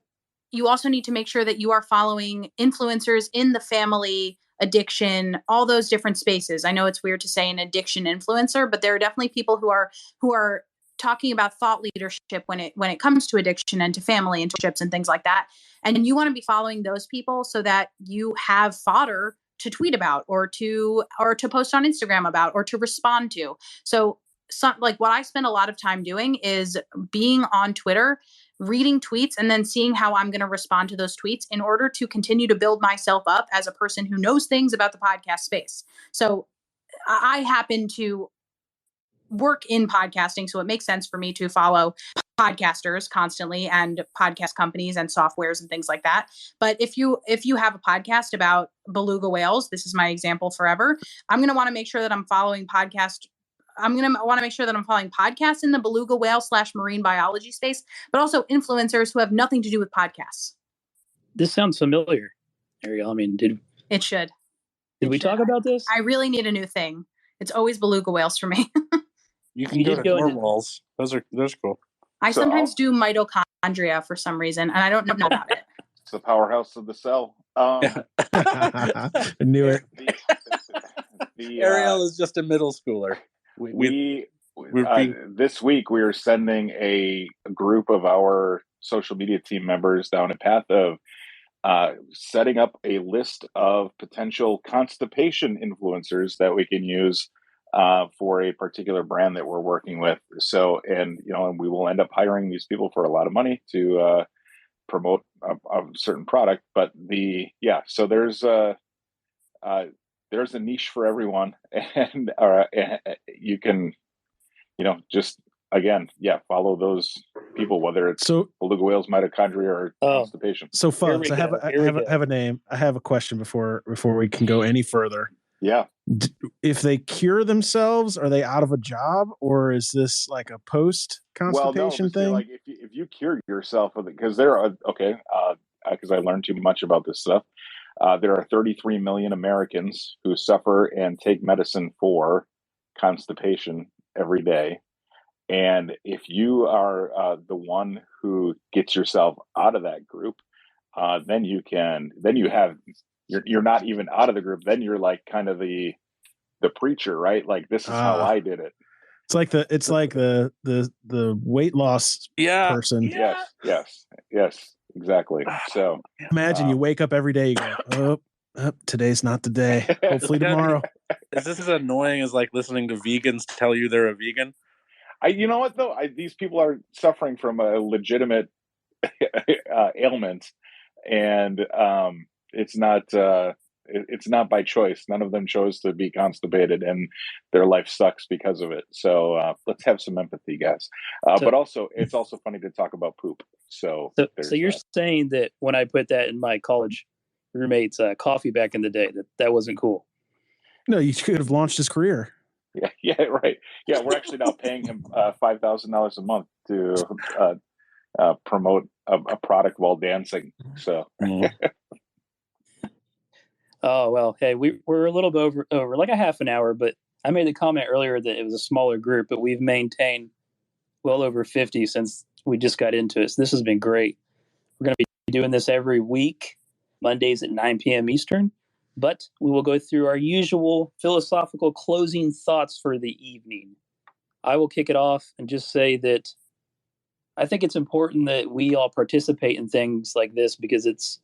you also need to make sure that you are following influencers in the family, addiction, all those different spaces. I know it's weird to say an addiction influencer, but there are definitely people who are talking about thought leadership when it comes to addiction and to family and relationships and things like that. And you want to be following those people so that you have fodder to tweet about or to post on Instagram about or to respond to. So like what I spend a lot of time doing is being on Twitter, reading tweets, and then seeing how I'm going to respond to those tweets in order to continue to build myself up as a person who knows things about the podcast space. So I happen to work in podcasting, so it makes sense for me to follow podcasters constantly and podcast companies and softwares and things like that. But if you have a podcast about beluga whales, this is my example forever, I'm going to want to make sure that I'm following podcasts in the beluga whale / marine biology space, but also influencers who have nothing to do with podcasts. This sounds familiar, Ariel. I mean, did we talk about this? I really need a new thing. It's always beluga whales for me. You can go to narwhals. Those are cool. I sometimes do mitochondria for some reason, and I don't know about it. It's the powerhouse of the cell. I knew it. Ariel is just a middle schooler. This week we are sending a group of our social media team members down a path of setting up a list of potential constipation influencers that we can use for a particular brand that we're working with. So, and we will end up hiring these people for a lot of money to promote a certain product. But so there's a niche for everyone, and you can, just again, follow those people, whether it's beluga whales, mitochondria, or constipation. So, Fubs, I have a name. I have a question before we can go any further. Yeah. If they cure themselves, are they out of a job, or is this like a post constipation thing? Like if you cure yourself, because there are because I learned too much about this stuff. There are 33 million Americans who suffer and take medicine for constipation every day. And if you are the one who gets yourself out of that group, you're not even out of the group. Then you're like kind of the preacher, right? Like, this is how I did it. It's like the weight loss person. Yes, exactly. So imagine you wake up every day, you go, today's not the day. Hopefully tomorrow. Is this as annoying as like listening to vegans tell you they're a vegan? You know what though? These people are suffering from a legitimate ailment, and it's not by choice. None of them chose to be constipated, and their life sucks because of it. So let's have some empathy, guys. But also, it's also funny to talk about poop. So you're saying that when I put that in my college roommate's coffee back in the day, that wasn't cool? No, you could have launched his career. Yeah, right. Yeah, we're actually now paying him $5,000 a month to promote a product while dancing. So. Oh, well, hey, we're a little bit over like a half an hour, but I made the comment earlier that it was a smaller group, but we've maintained well over 50 since we just got into it. So this has been great. We're going to be doing this every week, Mondays at 9 p.m. Eastern, but we will go through our usual philosophical closing thoughts for the evening. I will kick it off and just say that I think it's important that we all participate in things like this because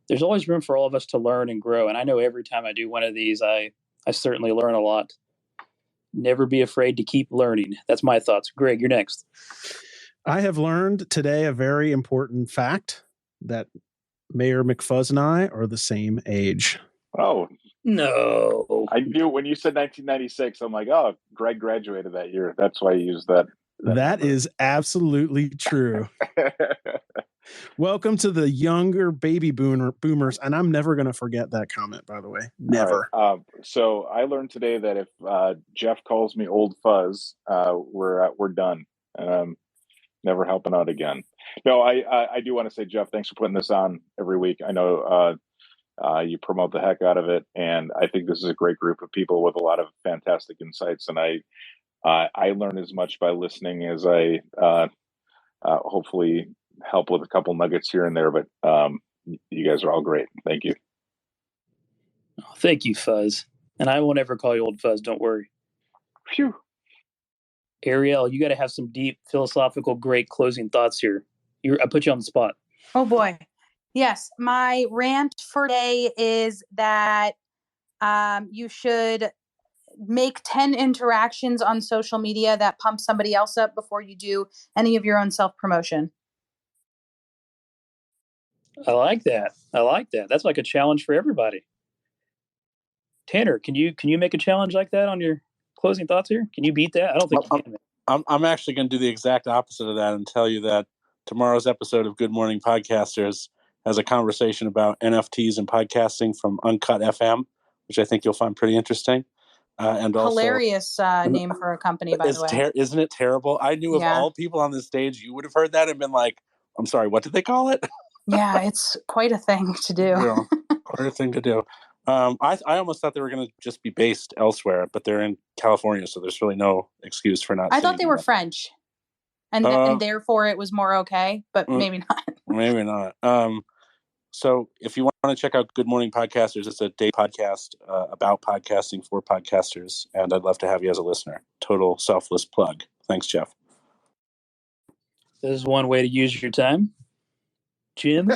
there's always room for all of us to learn and grow. And I know every time I do one of these, I certainly learn a lot. Never be afraid to keep learning. That's my thoughts. Greg, you're next. I have learned today a very important fact that Mayor McFuzz and I are the same age. Oh. No. I knew when you said 1996, I'm like, oh, Greg graduated that year. That's why I used that. That is absolutely true. Welcome to the younger baby boomers, and I'm never going to forget that comment, by the way. Never. Right. So I learned today that if Jeff calls me Old Fuzz, we're done. never helping out again. No, I do want to say, Jeff, thanks for putting this on every week. I know you promote the heck out of it, and I think this is a great group of people with a lot of fantastic insights. And I learn as much by listening as I hopefully help with a couple nuggets here and there. But you guys are all great. Thank you. Oh, thank you, Fuzz. And I won't ever call you old Fuzz. Don't worry. Phew. Ariel, you got to have some deep philosophical, great closing thoughts here. I put you on the spot. Oh boy. Yes. My rant for today is that you should make 10 interactions on social media that pump somebody else up before you do any of your own self-promotion. I like that. That's like a challenge for everybody. Tanner, can you make a challenge like that on your closing thoughts here? Can you beat that? I don't think you can. I'm actually going to do the exact opposite of that and tell you that tomorrow's episode of Good Morning Podcasters has a conversation about NFTs and podcasting from Uncut FM, which I think you'll find pretty interesting. And hilarious name for a company, by the way. Isn't it terrible? I knew of all people on this stage, you would have heard that and been like, I'm sorry, what did they call it? Yeah, it's quite a thing to do. Yeah, quite a thing to do. I almost thought they were going to just be based elsewhere, but they're in California, so there's really no excuse for not. I thought they were French, and therefore it was more okay, but maybe not. Maybe not. So if you want to check out Good Morning Podcasters, it's a day podcast about podcasting for podcasters, and I'd love to have you as a listener. Total selfless plug. Thanks, Jeff. This is one way to use your time. Jim?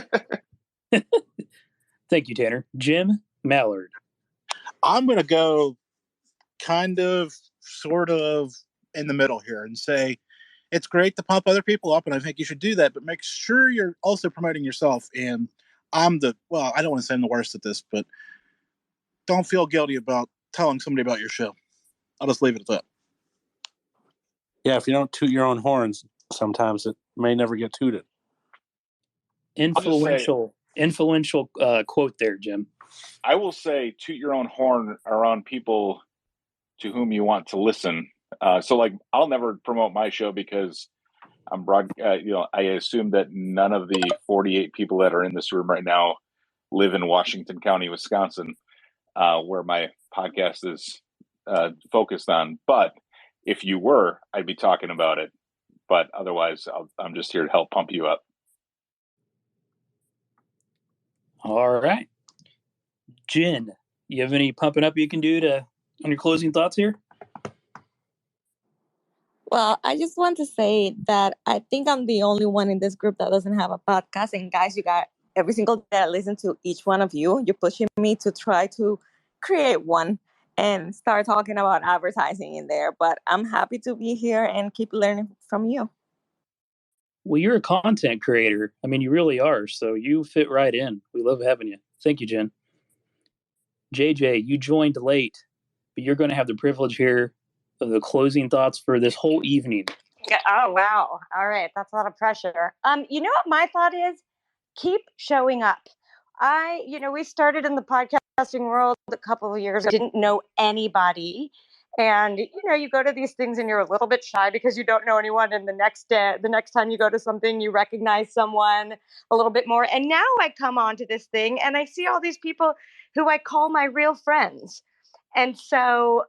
Thank you, Tanner. Jim Mallard. I'm going to go kind of, sort of in the middle here and say it's great to pump other people up, and I think you should do that, but make sure you're also promoting yourself. And I don't want to say I'm the worst at this, but don't feel guilty about telling somebody about your show. I'll just leave it at that. Yeah, if you don't toot your own horns, sometimes it may never get tooted. Influential quote there, Jim. I will say, toot your own horn around people to whom you want to listen. So, like, I'll never promote my show because I'm I assume that none of the 48 people that are in this room right now live in Washington County, Wisconsin, where my podcast is focused on. But if you were, I'd be talking about it. But otherwise, I'm just here to help pump you up. All right. Jen, you have any pumping up you can do on your closing thoughts here? Well, I just want to say that I think I'm the only one in this group that doesn't have a podcast. And guys, you got every single day I listen to each one of you. You're pushing me to try to create one and start talking about advertising in there. But I'm happy to be here and keep learning from you. Well, you're a content creator. I mean, you really are. So you fit right in. We love having you. Thank you, Jen. JJ, you joined late, but you're going to have the privilege here of the closing thoughts for this whole evening. Oh, wow. All right. That's a lot of pressure. You know what my thought is? Keep showing up. We started in the podcasting world a couple of years ago. Didn't know anybody. And, you go to these things and you're a little bit shy because you don't know anyone. And the next time you go to something, you recognize someone a little bit more. And now I come onto this thing and I see all these people who I call my real friends. And so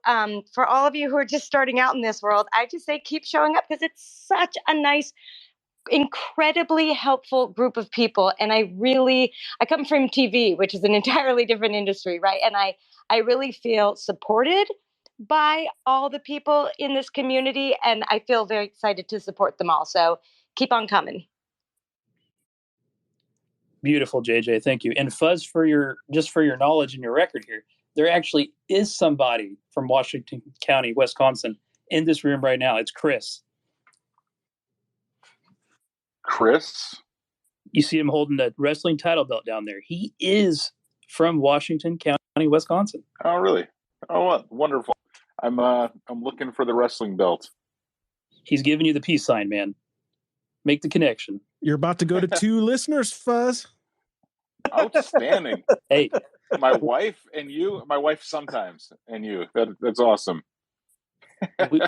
for all of you who are just starting out in this world, I just say keep showing up because it's such a nice, incredibly helpful group of people. And I come from TV, which is an entirely different industry, right? And I really feel supported by all the people in this community, and I feel very excited to support them all. So keep on coming. Beautiful, JJ. Thank you. And Fuzz, for your knowledge and your record here, there actually is somebody from Washington County, Wisconsin, in this room right now. It's Chris. Chris? You see him holding the wrestling title belt down there. He is from Washington County, Wisconsin. Oh, really? Oh, wonderful. I'm looking for the wrestling belt. He's giving you the peace sign, man. Make the connection. You're about to go to 2 listeners, Fuzz. Outstanding. Hey. My wife and you, my wife sometimes, and you. That's awesome. All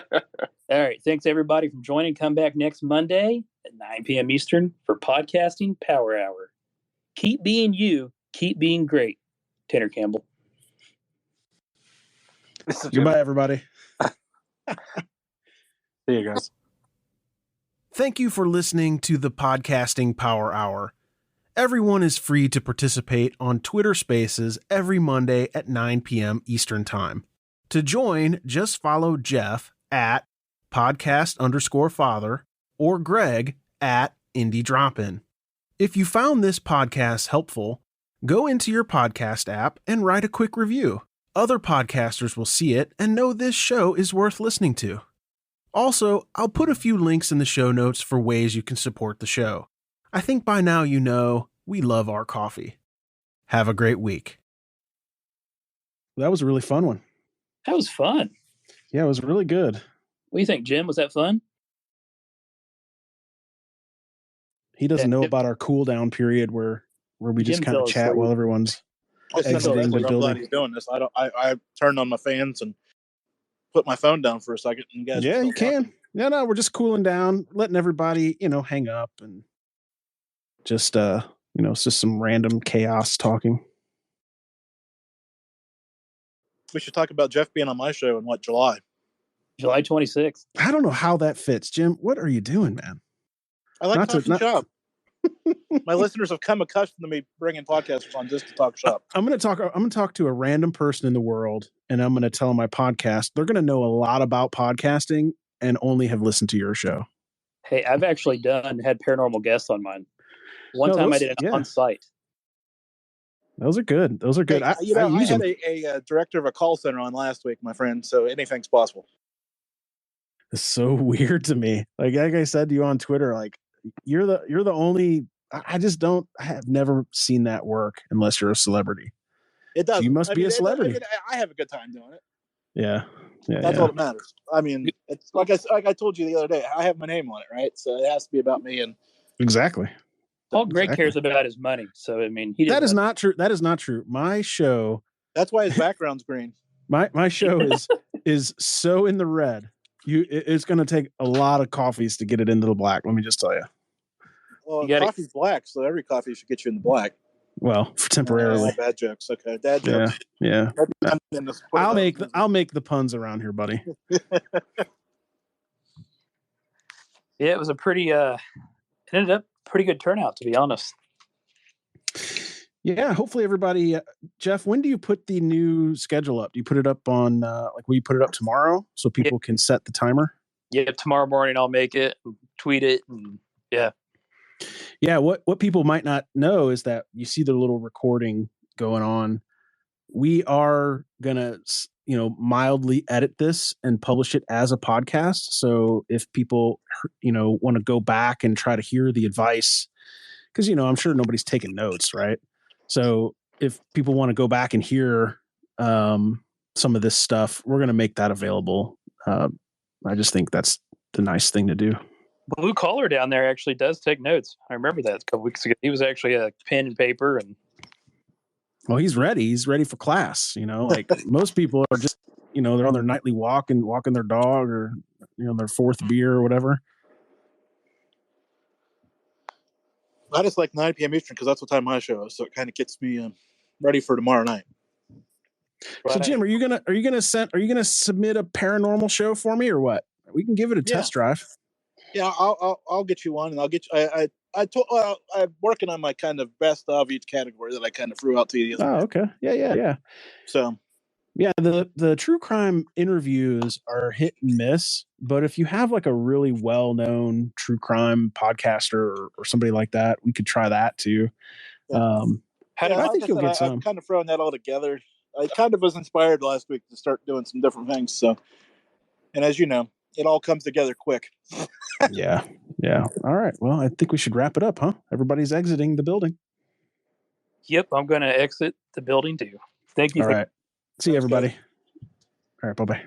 right. Thanks, everybody, for joining. Come back next Monday at 9 p.m. Eastern for Podcasting Power Hour. Keep being you. Keep being great. Tanner Campbell. Goodbye, everybody. See you guys. Thank you for listening to the Podcasting Power Hour. Everyone is free to participate on Twitter Spaces every Monday at 9 p.m. Eastern Time. To join, just follow Jeff at podcast_father or Greg at Indie Dropin. If you found this podcast helpful, go into your podcast app and write a quick review. Other podcasters will see it and know this show is worth listening to. Also, I'll put a few links in the show notes for ways you can support the show. I think by now you know we love our coffee. Have a great week. That was a really fun one. That was fun. Yeah, it was really good. What do you think, Jim? Was that fun? He doesn't know about our cool down period where we just kind of chat while everyone's exiting the I'm glad building. he's doing this. I turned on my fans and put my phone down for a second. And you guys Yeah, you can. No, we're just cooling down, letting everybody, hang up and just, it's just some random chaos talking. We should talk about Jeff being on my show in July 26th. I don't know how that fits. Jim, what are you doing, man? I like talking shop. My listeners have come accustomed to me bringing podcasters on just to talk shop. I'm going to talk to a random person in the world, and I'm going to tell them my podcast. They're going to know a lot about podcasting and only have listened to your show. Hey, I've actually had paranormal guests on mine. One time I did it on site. Those are good. Hey, I had a director of a call center on last week, my friend. So anything's possible. It's so weird to me. Like I said to you on Twitter, like you're the only. I have never seen that work unless you're a celebrity. It does. So you must be a celebrity. I have a good time doing it. Yeah. That's all that matters. I mean, it's like I told you the other day. I have my name on it, right? So it has to be about me. And exactly. All Greg cares about is money. So I mean, that is not true. That is not true. My show. That's why his background's green. My show is so in the red. It's going to take a lot of coffees to get it into the black. Let me just tell you. Well, coffee's black, so every coffee should get you in the black. Well, for temporarily. Bad jokes. Okay, dad jokes. Yeah. I'll make the puns around here, buddy. Yeah, it was a pretty. It ended up pretty good turnout, to be honest. Yeah, hopefully everybody. Jeff, when do you put the new schedule up? Do you put it up on will you put it up tomorrow so people can set the timer? Yeah, tomorrow morning I'll make it, and tweet it, and yeah. Yeah, what people might not know is that you see the little recording going on. We are gonna, mildly edit this and publish it as a podcast. So if people, want to go back and try to hear the advice, because I'm sure nobody's taking notes, right? So if people want to go back and hear some of this stuff, we're gonna make that available. I just think that's the nice thing to do. Blue Collar down there actually does take notes. I remember that a couple weeks ago. He was actually a pen and paper, and well, he's ready. He's ready for class. Like most people are just, they're on their nightly walk and walking their dog, or their fourth beer or whatever. I just like 9 p.m. Eastern because that's what time my show is, so it kind of gets me ready for tomorrow night. So Jim, are you gonna submit a paranormal show for me or what? We can give it a test drive. Yeah, I'll get you one, and I'll get you. I'm working on my kind of best of each category that I kind of threw out to you. Oh, okay. Yeah. So, yeah, the true crime interviews are hit and miss, but if you have like a really well-known true crime podcaster or somebody like that, we could try that too. Yeah. I think you'll get some. I'm kind of throwing that all together. I kind of was inspired last week to start doing some different things. So, and as you know, it all comes together quick. Yeah. All right. Well, I think we should wrap it up, huh? Everybody's exiting the building. Yep, I'm going to exit the building too. Thank you. All right. See you, everybody. All right. Bye-bye.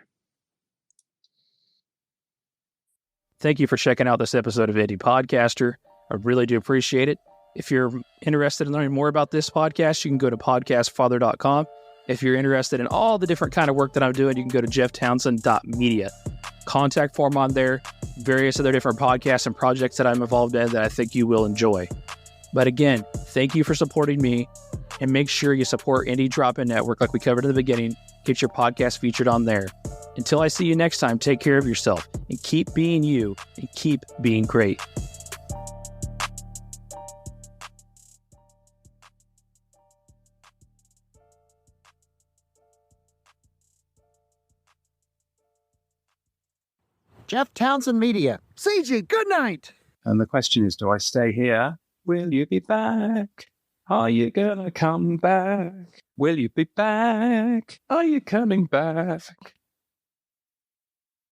Thank you for checking out this episode of Indie Podcaster. I really do appreciate it. If you're interested in learning more about this podcast, you can go to podcastfather.com. If you're interested in all the different kind of work that I'm doing, you can go to jefftownsend.media. Contact form on there. various other different podcasts and projects that I'm involved in that I think you will enjoy. But again, thank you for supporting me, and make sure you support Indie Drop-In Network like we covered in the beginning. Get your podcast featured on there. Until I see you next time, take care of yourself and keep being you and keep being great. Jeff Townsend Media. CG, good night. And the question is, do I stay here? Will you be back? Are you gonna come back? Will you be back? Are you coming back?